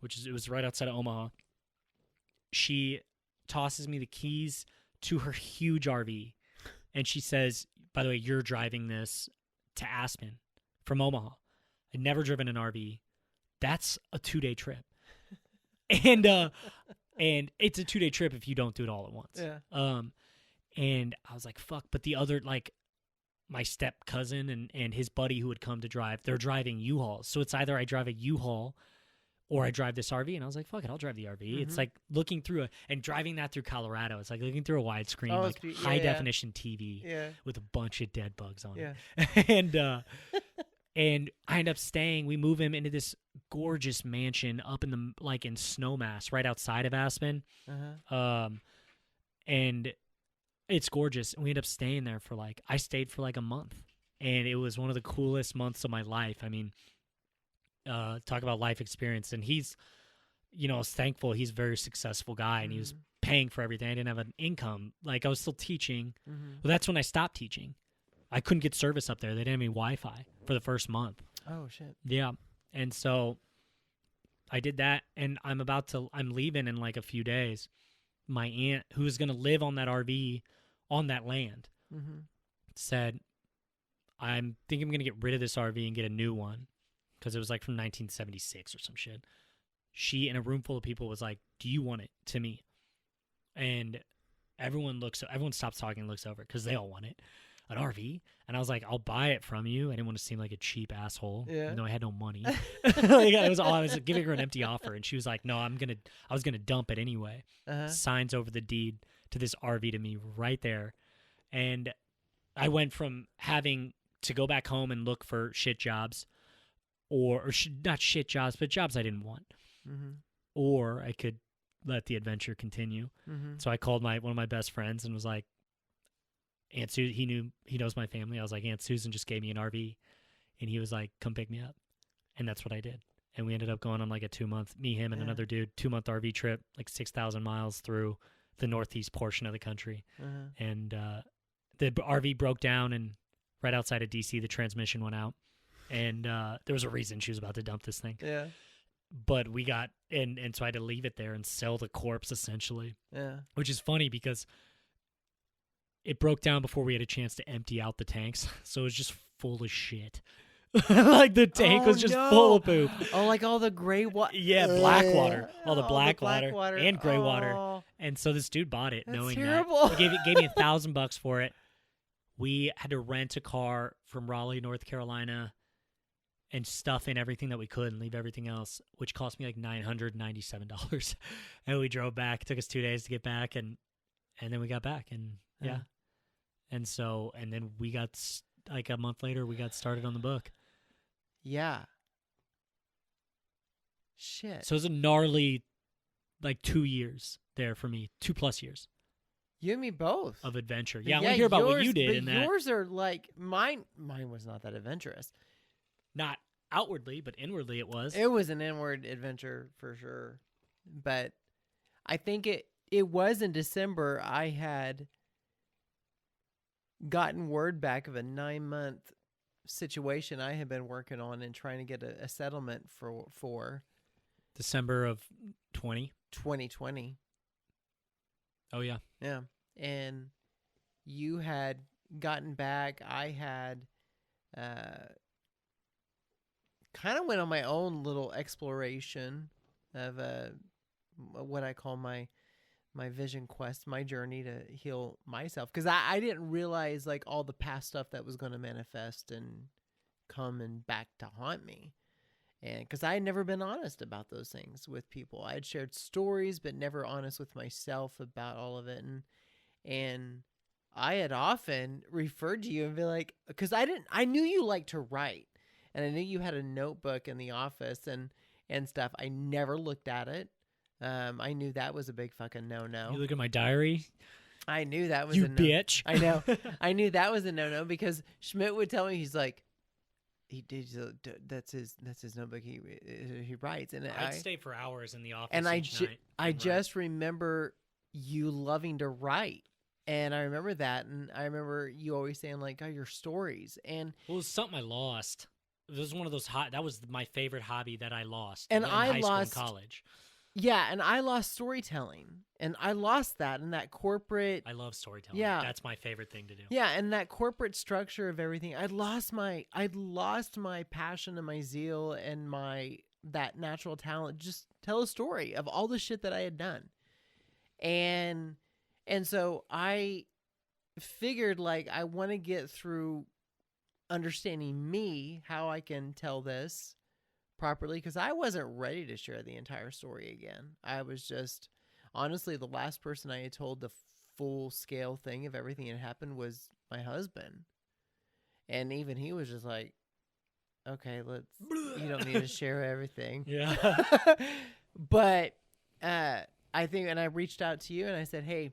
it was right outside of Omaha, she tosses me the keys to her huge RV. And she says, by the way, you're driving this to Aspen from Omaha. I'd never driven an RV. That's a 2-day trip. And it's a 2-day trip if you don't do it all at once. Yeah. And I was like, fuck. But the other, like, my step cousin and his buddy who would come to drive, they're driving U-Hauls. So it's either I drive a U-Haul or I drive this RV. And I was like, fuck it, I'll drive the RV. Mm-hmm. It's like looking through and driving that through Colorado. It's like looking through a widescreen, high definition TV with a bunch of dead bugs on it. And I end up staying. We move him into this gorgeous mansion up in in Snowmass, right outside of Aspen. And it's gorgeous. And we end up staying there I stayed for a month. And it was one of the coolest months of my life. I mean, talk about life experience. And he's, I was thankful. He's a very successful guy, and he was paying for everything. I didn't have an income. I was still teaching. Well, that's when I stopped teaching. I couldn't get service up there. They didn't have any Wi-Fi for the first month. Oh, shit. Yeah. And so I did that, and I'm leaving in a few days. My aunt, who was going to live on that RV on that land, said, I think I'm going to get rid of this RV and get a new one, because it was from 1976 or some shit. She, in a room full of people, was like, do you want it? To me. And everyone stops talking and looks over because they all want it. An RV? And I was like, I'll buy it from you. I didn't want to seem like a cheap asshole. Yeah. Even though I had no money. I was giving her an empty offer, and she was like, no, I was gonna dump it anyway. Signs over the deed to this RV to me right there. And I went from having to go back home and look for shit jobs, or not shit jobs, but jobs I didn't want. Or I could let the adventure continue. So I called one of my best friends and was like, Aunt Susan, he knows my family. I was like, Aunt Susan just gave me an RV, and he was like, come pick me up. And that's what I did. And we ended up going on a 2-month, me, him, and another dude, 2-month RV trip, 6,000 miles through the northeast portion of the country. And the RV broke down, and right outside of DC, the transmission went out. And there was a reason she was about to dump this thing. Yeah. But we got, and so I had to leave it there and sell the corpse, essentially. Yeah. Which is funny because it broke down before we had a chance to empty out the tanks. So it was just full of shit. Like the tank was just full of poop. Oh, like all the gray water. Yeah, black water. All the black water and gray water. And so this dude bought it, knowing terrible. that. He gave me $1,000 for it. We had to rent a car from Raleigh, North Carolina, and stuff in everything that we could and leave everything else, which cost me like $997. And we drove back. It took us 2 days to get back, and then we got back, and yeah. And so, and then we got, like a month later, we got started on the book. Yeah. Shit. So it was a gnarly, like 2 years there for me, 2+ years. You and me both. Of adventure. Yeah, I want to hear about what you did in that. Yours are like, mine was not that adventurous. Not outwardly, but inwardly it was. It was an inward adventure for sure. But I think it was in December I had gotten word back of a 9-month situation I had been working on and trying to get a settlement for December of 2020. Oh, yeah. Yeah. And you had gotten back. I had kind of went on my own little exploration of what I call my vision quest, my journey to heal myself. Because I didn't realize like all the past stuff that was going to manifest and come and back to haunt me. And because I had never been honest about those things with people. I had shared stories, but never honest with myself about all of it. And I had often referred to you and be like, because I knew you liked to write. And I knew you had a notebook in the office and stuff. I never looked at it. I knew that was a big fucking no-no. You look at my diary? I knew that was a no. You bitch. I know. I knew that was a no-no because Schmidt would tell me, he's like, he did. That's his notebook. He writes, and I'd stay for hours in the office. And I just remember you loving to write, and I remember that, and I remember you always saying like, "Oh, your stories." And it was something I lost. It was one of those that was my favorite hobby that I lost. And in I high lost school and college. Yeah, and I lost storytelling, and I lost that in that corporate. I love storytelling. Yeah, that's my favorite thing to do. Yeah, and that corporate structure of everything. I'd lost my passion and my zeal and that natural talent. Just tell a story of all the shit that I had done, and so I figured like I want to get through understanding me, how I can tell this properly, because I wasn't ready to share the entire story again. I was just, honestly, the last person I had told the full scale thing of everything that happened was my husband. And even he was just like, okay, you don't need to share everything. Yeah. But I think, and I reached out to you and I said, hey,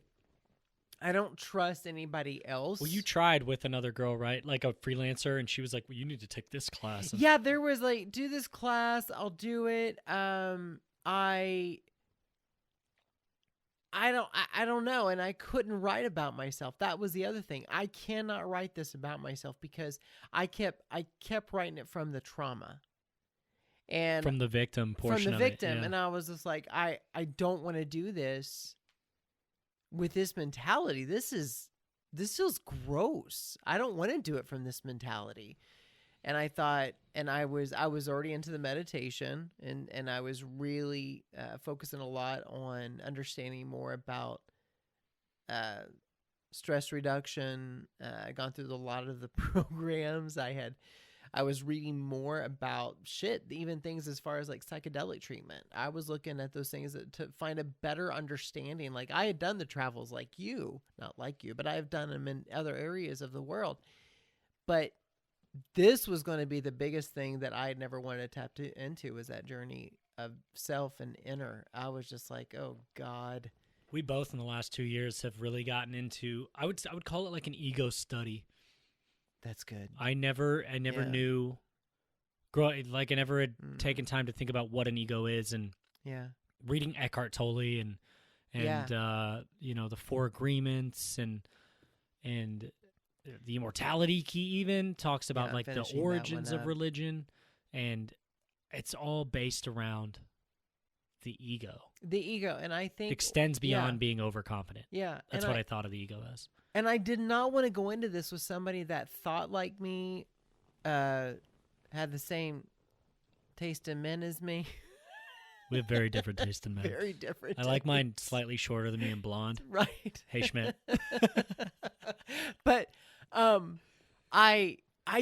I don't trust anybody else. Well, you tried with another girl, right? Like a freelancer, and she was like, well, you need to take this class. Yeah, there was like, do this class, I'll do it. I don't know, and I couldn't write about myself. That was the other thing. I cannot write this about myself because I kept writing it from the trauma. And from the victim portion from the victim, yeah. And I was just like, I don't want to do this with this mentality. This feels gross. I don't want to do it from this mentality. And I thought, and I was already into the meditation, and I was really focusing a lot on understanding more about stress reduction. I gone through a lot of the programs. I was reading more about shit, even things as far as like psychedelic treatment. I was looking at those things to find a better understanding. Like I had done the travels like you, not like you, but I have done them in other areas of the world. But this was going to be the biggest thing that I had never wanted to tap into, was that journey of self and inner. I was just like, oh God. We both in the last 2 years have really gotten into, I would call it like an ego study. That's good. I never knew, I never had taken time to think about what an ego is, and reading Eckhart Tolle and and the 4 agreements and the immortality key even talks about like the origins of religion, and it's all based around the ego. The ego, and I think extends beyond being overconfident. Yeah, that's what I thought of the ego as. And I did not want to go into this with somebody that thought like me, had the same taste in men as me. We have very different taste in men. Very different. I like mine slightly shorter than me and blonde. Right. Hey, Schmidt. But I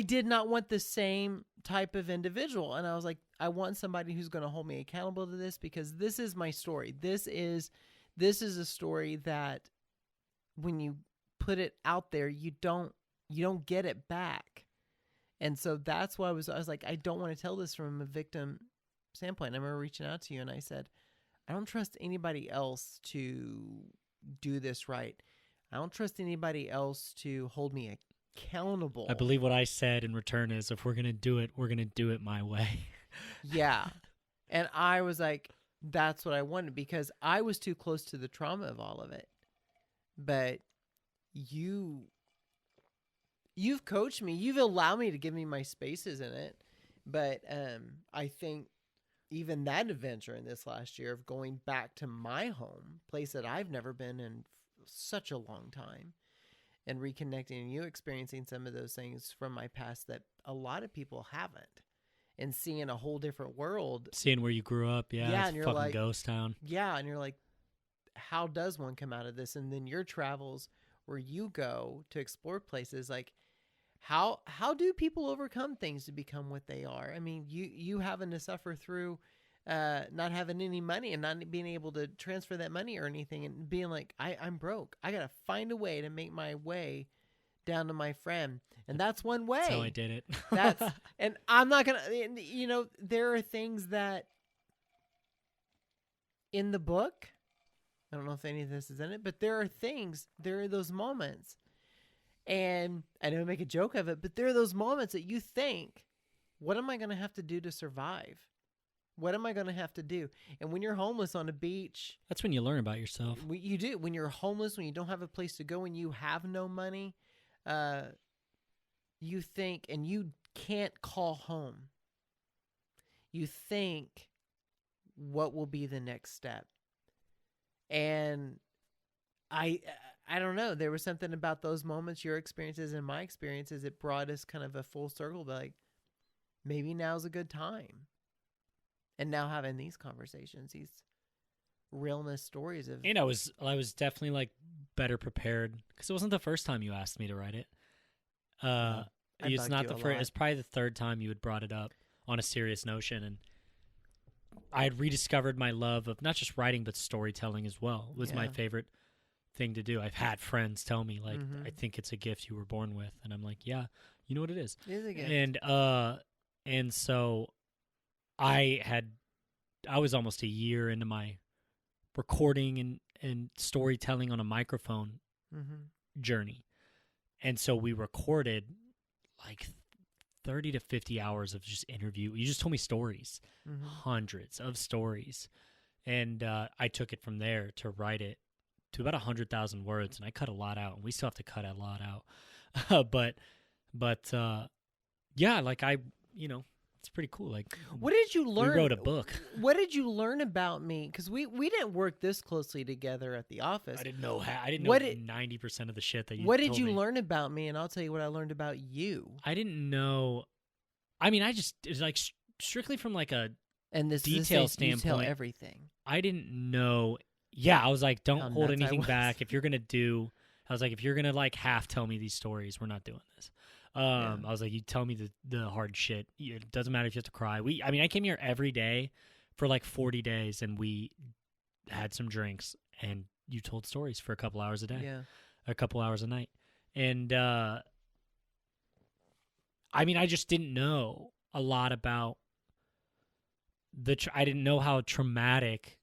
did not want the same type of individual, and I was like, I want somebody who's going to hold me accountable to this, because this is my story. This is a story that when you put it out there, you don't get it back. And so that's why I was like, I don't want to tell this from a victim standpoint. I remember reaching out to you and I said, I don't trust anybody else to do this right. I don't trust anybody else to hold me accountable. I believe what I said in return is, if we're going to do it my way. Yeah. And I was like, that's what I wanted, because I was too close to the trauma of all of it. But you've coached me. You've allowed me to give me my spaces in it. But I think even that adventure in this last year of going back to my home, place that I've never been in such a long time, and reconnecting and you experiencing some of those things from my past that a lot of people haven't, and seeing a whole different world. Seeing where you grew up. Yeah, it's fucking ghost town. Yeah, and you're like, how does one come out of this? And then your travels where you go to explore places, like how do people overcome things to become what they are? I mean, you having to suffer through not having any money and not being able to transfer that money or anything, and being like, I'm broke. I got to find a way to make my way down to my friend. And that's one way. That's how I did it. And I'm not going to, there are things that in the book, I don't know if any of this is in it, but there are those moments, and I don't make a joke of it, but there are those moments that you think, what am I going to have to do to survive? What am I going to have to do? And when you're homeless on a beach, that's when you learn about yourself. You do. When you're homeless, when you don't have a place to go, when you have no money, you think, and you can't call home. You think, what will be the next step? And I don't know. There was something about those moments, your experiences and my experiences, it brought us kind of a full circle. Like, maybe now's a good time. And now having these conversations, these realness stories of... And I was definitely like better prepared, because it wasn't the first time you asked me to write it. It's not the first. It's probably the third time you had brought it up on a serious notion, and I had rediscovered my love of not just writing but storytelling as well. It was my favorite thing to do. I've had friends tell me, like, I think it's a gift you were born with, and I'm like, yeah, you know what it is. It is a gift. And so I was almost a year into my recording and storytelling on a microphone journey. And so we recorded like 30 to 50 hours of just interview. You just told me stories, hundreds of stories. And I took it from there to write it to about 100,000 words. And I cut a lot out, and we still have to cut a lot out. But yeah, like it's pretty cool. Like, what did you learn? We wrote a book. What did you learn about me? Because we didn't work this closely together at the office. I didn't know 90% of the shit that you. What did you learn about me? And I'll tell you what I learned about you. I didn't know. I mean, it was like strictly from like a detail standpoint. You tell everything. I didn't know. Yeah, I was like, don't hold anything back. If you're gonna like half tell me these stories, we're not doing this. I was like, you tell me the hard shit. It doesn't matter if you have to cry. I came here every day for like 40 days, and we had some drinks, and you told stories for a couple hours a day, a couple hours a night. And, I just didn't know a lot about I didn't know how traumatic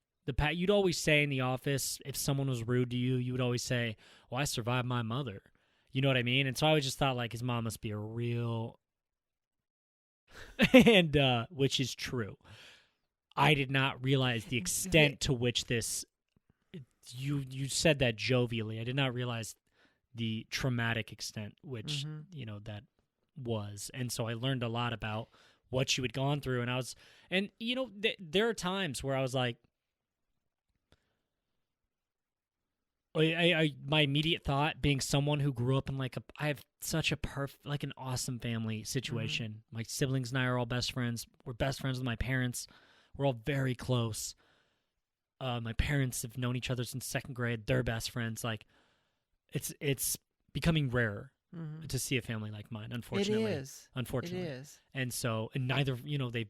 you'd always say in the office, if someone was rude to you, you would always say, well, I survived my mother. You know what I mean? And so I just thought, like, his mom must be a real... and which is true. I did not realize the extent to which this you said that jovially. I did not realize the traumatic extent which that was, and so I learned a lot about what you had gone through. And there are times where I was like, my immediate thought, being someone who grew up in I have such a an awesome family situation. My siblings and I are all best friends. We're best friends with my parents. We're all very close. My parents have known each other since second grade. They're best friends. It's becoming rarer to see a family like mine, unfortunately. It is. Unfortunately. It is. And so, and neither, they've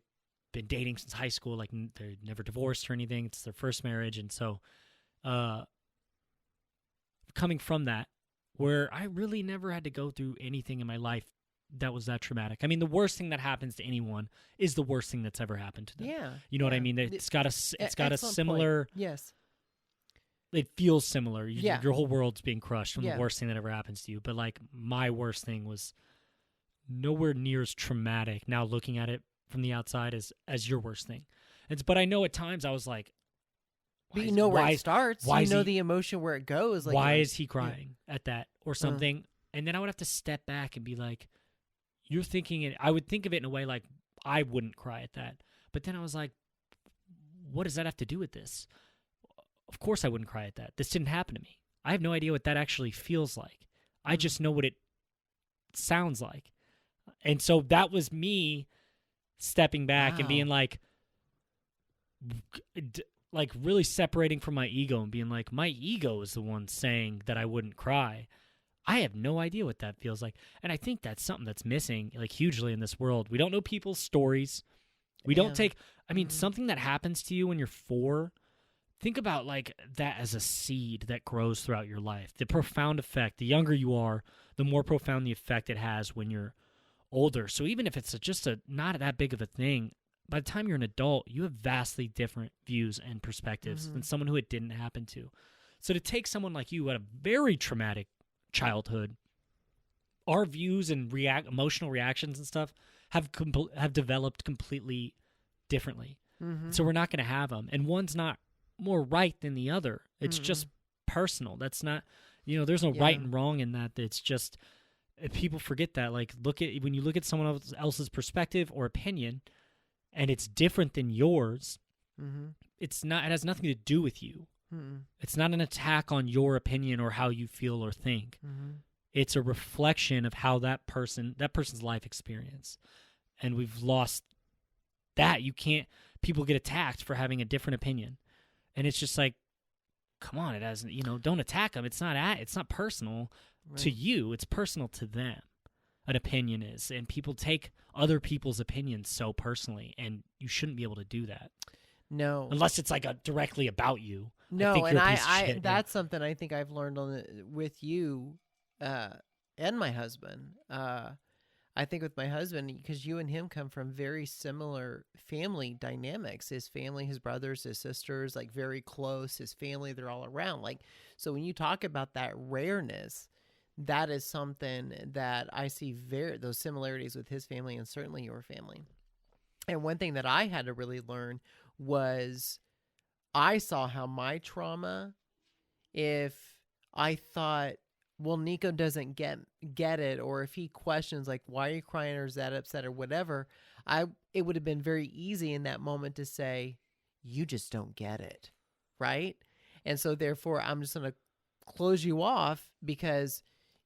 been dating since high school. They're never divorced or anything. It's their first marriage. And so, coming from that, where I really never had to go through anything in my life that was that traumatic. I mean, the worst thing that happens to anyone is the worst thing that's ever happened to them. Yeah. You know what I mean? It's got a similar... Point. Yes. It feels similar. Your whole world's being crushed from the worst thing that ever happens to you. But my worst thing was nowhere near as traumatic now looking at it from the outside as your worst thing. But I know at times I was like, but you know where it starts. You know the emotion where it goes. Why is he crying at that or something? And then I would have to step back and be like, you're thinking it. I would think of it in a way like I wouldn't cry at that. But then I was like, what does that have to do with this? Of course I wouldn't cry at that. This didn't happen to me. I have no idea what that actually feels like. I just know what it sounds like. And so that was me stepping back and being like really separating from my ego and being like, my ego is the one saying that I wouldn't cry. I have no idea what that feels like. And I think that's something that's missing hugely in this world. We don't know people's stories. We don't take, something that happens to you when you're 4, think about that as a seed that grows throughout your life. The profound effect, the younger you are, the more profound the effect it has when you're older. So even if it's just not that big of a thing, by the time you're an adult, you have vastly different views and perspectives than someone who it didn't happen to. So to take someone like you who had a very traumatic childhood, our views and emotional reactions and stuff have developed completely differently. So we're not going to have them. And one's not more right than the other. It's just personal. That's not, there's no right and wrong in that. It's just, people forget that. When you look at someone else's perspective or opinion, and it's different than yours, it has nothing to do with you. It's not an attack on your opinion or how you feel or think. It's a reflection of how that person's life experience. And we've lost that. People get attacked for having a different opinion. And it's just come on, it has, don't attack them. It's not personal to you. It's personal to them. An opinion is, and people take other people's opinions so personally, and you shouldn't be able to do that. No, unless it's directly about you. No, and I that's something I think I've learned with you and my husband. I think with my husband, because you and him come from very similar family dynamics. His family, his brothers, his sisters, very close. His family, they're all around. So when you talk about that rareness, that is something that I see those similarities with his family and certainly your family. And one thing that I had to really learn was I saw how my trauma, if I thought, well, Nico doesn't get it, or if he questions why are you crying, or is that upset, or whatever, it would have been very easy in that moment to say, you just don't get it, right? And so therefore I'm just going to close you off because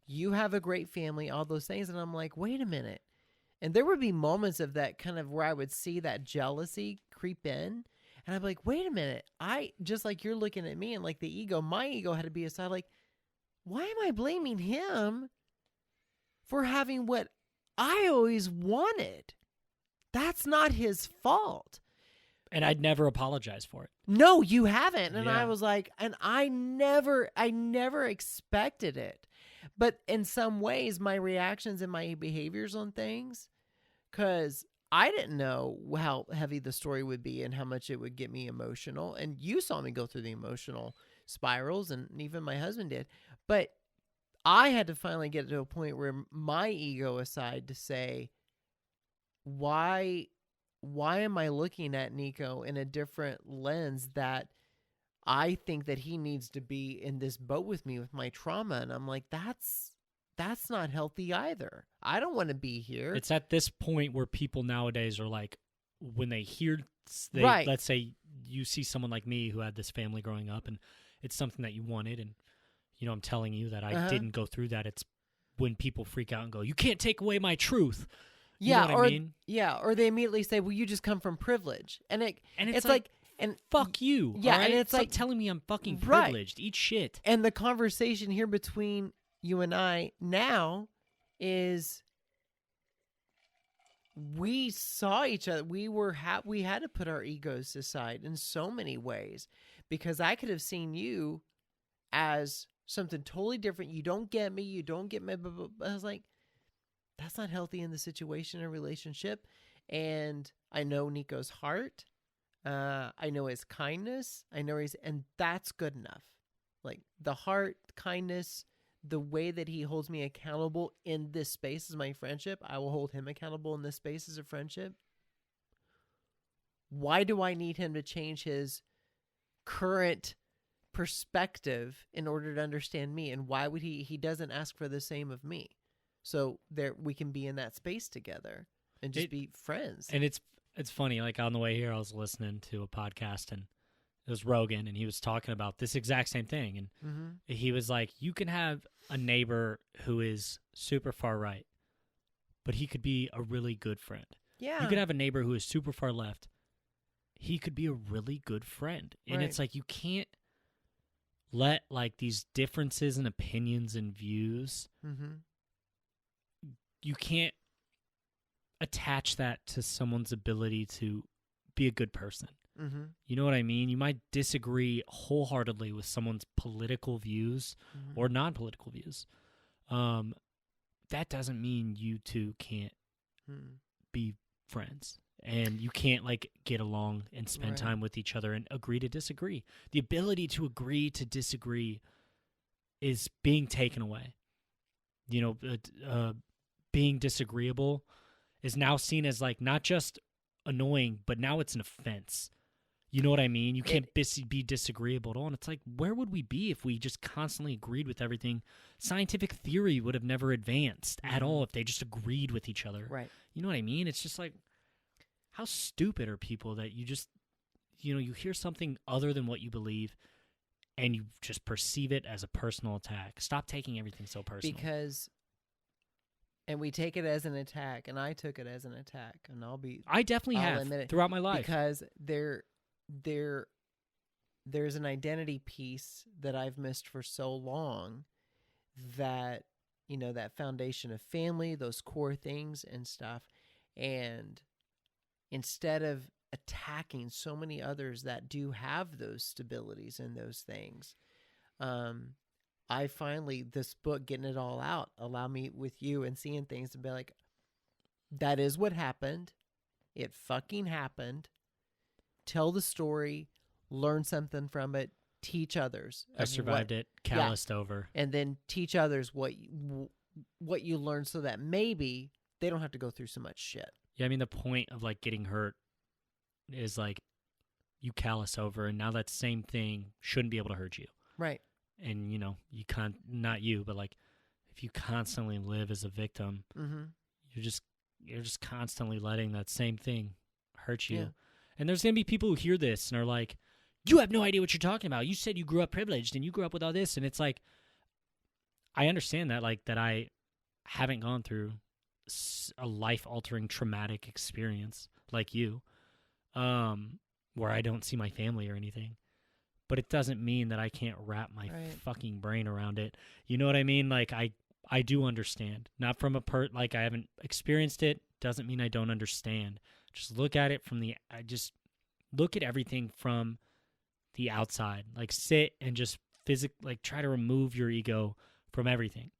you have a great family, all those things. And I'm like, wait a minute. And there would be moments of that kind of where I would see that jealousy creep in. And I'm like, wait a minute. Just like you're looking at me and my ego had to be aside. Why am I blaming him for having what I always wanted? That's not his fault. And I'd never apologize for it. No, you haven't. And I was like, and I never expected it. But in some ways, my reactions and my behaviors on things, because I didn't know how heavy the story would be and how much it would get me emotional. And you saw me go through the emotional spirals, and even my husband did. But I had to finally get to a point where my ego aside to say, why am I looking at Nico in a different lens that I think that he needs to be in this boat with me with my trauma. And I'm like, that's not healthy either. I don't want to be here. It's at this point where people nowadays are like, when they hear, right. Let's say you see someone like me who had this family growing up and it's something that you wanted. And, you know, I'm telling you that I didn't go through that. It's when people freak out and go, you can't take away my truth. You know what I mean? Yeah. Or they immediately say, well, you just come from privilege. And it's like, and fuck you. Yeah. Right? And it's Stop like telling me I'm fucking privileged. Eat shit. And the conversation here between you and I now is we saw each other. We had to put our egos aside in so many ways, because I could have seen you as something totally different. You don't get me. You don't get me. Blah, blah, blah. I was like, that's not healthy in the situation or relationship. And I know Nico's heart. I know his kindness. And that's good enough. Like the heart, kindness, the way that he holds me accountable in this space is my friendship. I will hold him accountable in this space as a friendship. Why do I need him to change his current perspective in order to understand me? And why would he doesn't ask for the same of me? So there we can be in that space together and just be friends. And it's funny, like on the way here I was listening to a podcast and it was Rogan and he was talking about this exact same thing. And he was like, you can have a neighbor who is super far right, but he could be a really good friend. Yeah. You could have a neighbor who is super far left. He could be a really good friend. And it's like, you can't let like these differences in opinions and views, you can't attach that to someone's ability to be a good person. You know what I mean? You might disagree wholeheartedly with someone's political views or non-political views. That doesn't mean you two can't be friends. And you can't like get along and spend time with each other and agree to disagree. The ability to agree to disagree is being taken away. You know, being disagreeable is now seen as like not just annoying, but now it's an offense. You know what I mean? You can't be disagreeable at all. And it's like, where would we be if we just constantly agreed with everything? Scientific theory would have never advanced at all if they just agreed with each other. Right. You know what I mean? It's just like, how stupid are people that you just, you know, you hear something other than what you believe and you just perceive it as a personal attack. Stop taking everything so personal. And we take it as an attack, and I took it as an attack, and I definitely have throughout my life. Because there's an identity piece that I've missed for so long, that, you know, that foundation of family, those core things and stuff. And instead of attacking so many others that do have those stabilities and those things, I finally, this book, getting it all out, allow me with you and seeing things to be like, that is what happened. It fucking happened. Tell the story, learn something from it, teach others. I survived it, calloused over. And then teach others what you learned so that maybe they don't have to go through so much shit. Yeah, I mean, the point of like getting hurt is like you callous over, and now that same thing shouldn't be able to hurt you. Right. And, you know, you can't, not you, but like if you constantly live as a victim, you're just constantly letting that same thing hurt you. Yeah. And there's going to be people who hear this and are like, you have no idea what you're talking about. You said you grew up privileged and you grew up with all this. And it's like, I understand that, like, that I haven't gone through a life-altering traumatic experience like you, where I don't see my family or anything. But it doesn't mean that I can't wrap my fucking brain around it. You know what I mean? Like, I do understand. Not from like, I haven't experienced it. Doesn't mean I don't understand. Just look at it just look at everything from the outside. Like, sit and just like, try to remove your ego from everything.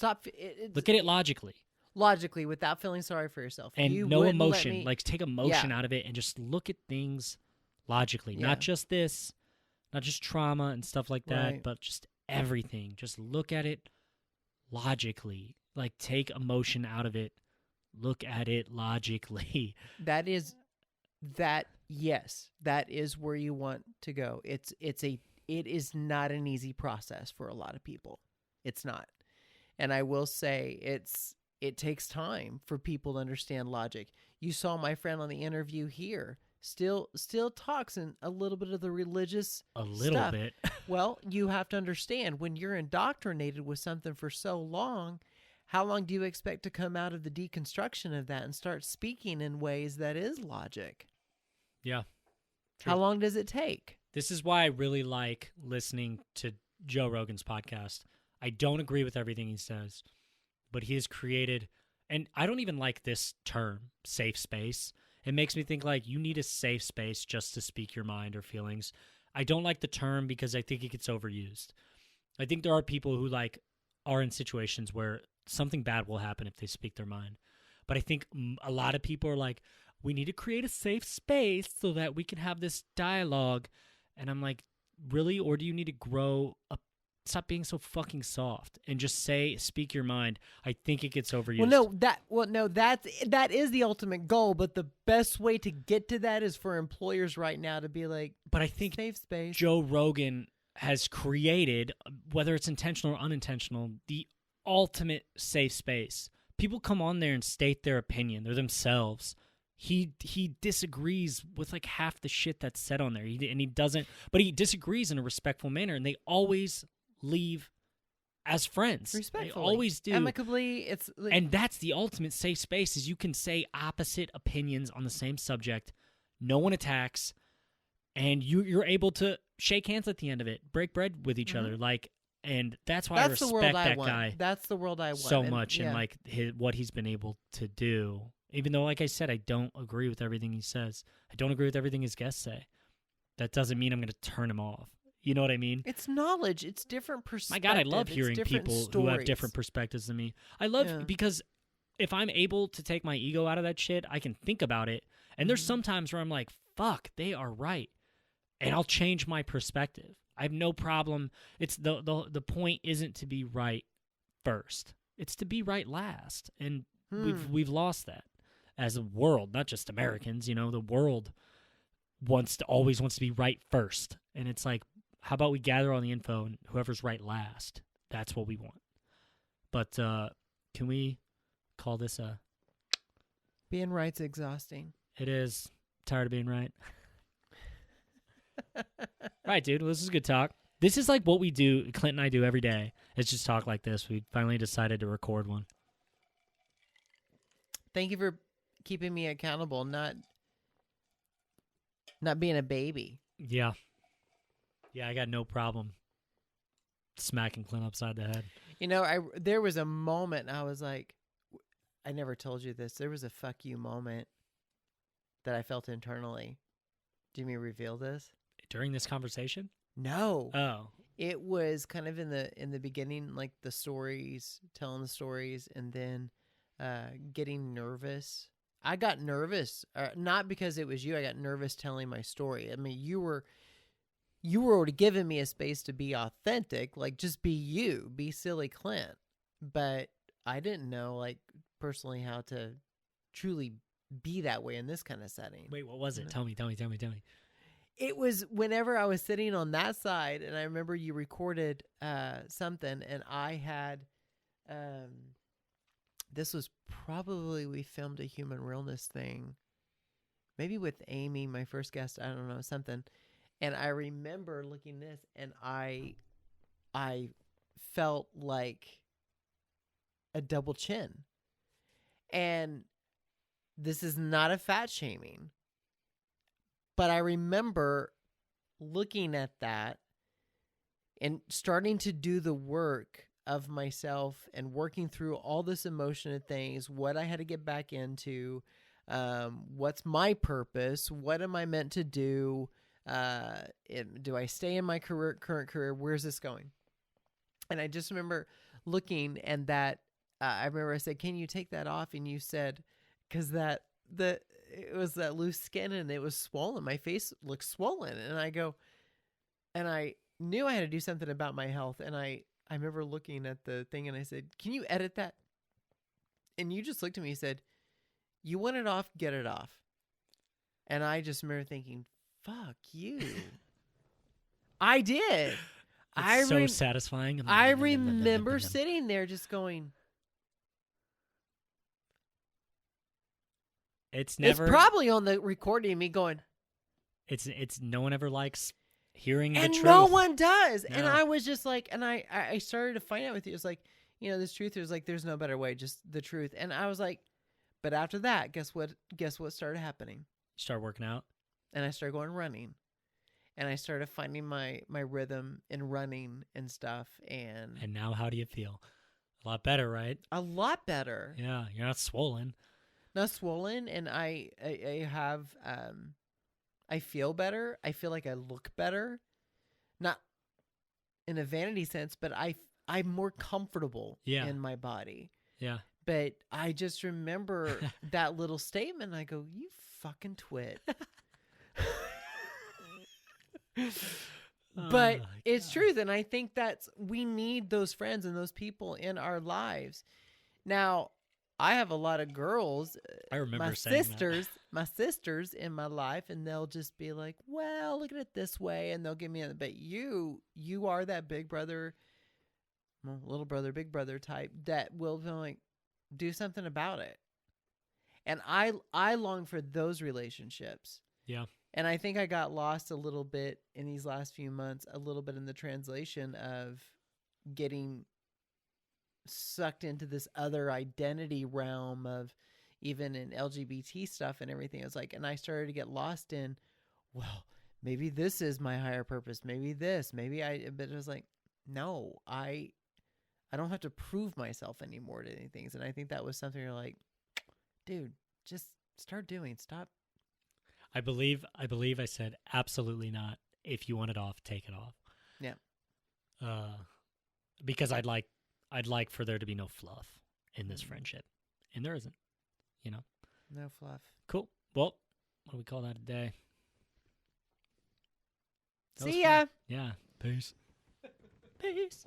Look at it logically. Logically, without feeling sorry for yourself. And no emotion. Like, take emotion out of it and just look at things logically. Yeah. Not just this. Not just trauma and stuff like that, but just everything. Just look at it logically. Like, take emotion out of it. Look at it logically. Yes, that is where you want to go. It's a it is not an easy process for a lot of people. It's not. And I will say it takes time for people to understand logic. You saw my friend on the interview here still talks in a little bit of the religious stuff. Bit. Well, you have to understand, when you're indoctrinated with something for so long, how long do you expect to come out of the deconstruction of that and start speaking in ways that is logic? Yeah. True. How long does it take? This is why I really like listening to Joe Rogan's podcast. I don't agree with everything he says, but he has created, and I don't even like this term, safe space. It makes me think like you need a safe space just to speak your mind or feelings. I don't like the term because I think it gets overused. I think there are people who like are in situations where something bad will happen if they speak their mind. But I think a lot of people are like, we need to create a safe space so that we can have this dialogue. And I'm like, really? Or do you need to grow up? Stop being so fucking soft and just speak your mind. I think it gets overused. That is the ultimate goal, but the best way to get to that is for employers right now to be like, but I think safe space. Joe Rogan has created, whether it's intentional or unintentional, the ultimate safe space. People come on there and state their opinion. They're themselves. He disagrees with like half the shit that's said on there. But he disagrees in a respectful manner, and they always leave as friends. Respectfully. They always do. Amicably. And that's the ultimate safe space, is you can say opposite opinions on the same subject. No one attacks, and you're able to shake hands at the end of it, break bread with each other. Like, and that's why I respect that guy. That's the world I want so much, and like what he's been able to do. Even though, like I said, I don't agree with everything he says. I don't agree with everything his guests say. That doesn't mean I'm going to turn him off. You know what I mean? It's knowledge. It's different perspectives. My God, I love hearing people who have different perspectives than me. I love because if I'm able to take my ego out of that shit, I can think about it. And there's some times where I'm like, fuck, they are right. And I'll change my perspective. I have no problem. It's the point isn't to be right first. It's to be right last. And we've lost that as a world, not just Americans. You know, the world always wants to be right first. And it's like, how about we gather all the info and whoever's right last? That's what we want. But can we call this a... Being right's exhausting. It is. Tired of being right. Right, dude. Well, this is good talk. This is like what we do, Clint and I do every day. It's just talk like this. We finally decided to record one. Thank you for keeping me accountable, not being a baby. Yeah. Yeah, I got no problem smacking Clint upside the head. You know, there was a moment I was like, I never told you this. There was a fuck you moment that I felt internally. Do you mean reveal this? During this conversation? No. Oh. It was kind of in the beginning, like the stories, telling the stories, and then getting nervous. I got nervous, not because it was you. I got nervous telling my story. I mean, you were already giving me a space to be authentic, like just be you, be silly Clint. But I didn't know, like, personally how to truly be that way in this kind of setting. Wait, what was it? Tell me. It was whenever I was sitting on that side, and I remember you recorded something, and I had, this was probably, we filmed a Human Realness thing, maybe with Amy, my first guest, I don't know, something. And I remember looking this, and I felt like a double chin. And this is not a fat shaming, but I remember looking at that and starting to do the work of myself and working through all this emotion and things, what I had to get back into, what's my purpose, what am I meant to do, do I stay in my current career, where's this going? And I just remember looking, and that I remember I said, can you take that off? And you said, because it was that loose skin and it was swollen. My face looked swollen. And I go, and I knew I had to do something about my health. And I remember looking at the thing and I said, can you edit that? And you just looked at me and said, you want it off, get it off. And I just remember thinking, fuck you. I did. It's so satisfying. I remember sitting there just going. It's probably on the recording me going. It's no one ever likes hearing the truth. And no one does. No. And I was just like, and I started to find out with you. It's like, this truth is like, there's no better way, just the truth. And I was like, but after that, guess what started happening? You start working out. And I started going running. And I started finding my rhythm in running and stuff. And now how do you feel? A lot better, right? A lot better. Yeah, you're not swollen. Not swollen, and I have I feel better. I feel like I look better. Not in a vanity sense, but I'm more comfortable in my body. Yeah. But I just remember that little statement. I go, you fucking twit. But it's truth. And I think we need those friends and those people in our lives. Now, I have a lot of girls. I remember my sisters in my life, and they'll just be like, well, look at it this way. And they'll give me but you are that big brother, little brother, big brother type that will like do something about it. And I long for those relationships. Yeah. And I think I got lost a little bit in these last few months, a little bit in the translation of getting sucked into this other identity realm of even in LGBT stuff and everything. It was like, and I started to get lost in, well, maybe this is my higher purpose. Maybe this, but it was like, no, I don't have to prove myself anymore to any things. And I think that was something you're like, dude, just start doing. Stop. I believe I said absolutely not. If you want it off, take it off. Yeah. Because I'd like for there to be no fluff in this friendship. And there isn't, No fluff. Cool. Well, what do we call that a day? See ya. Yeah. Peace. Peace.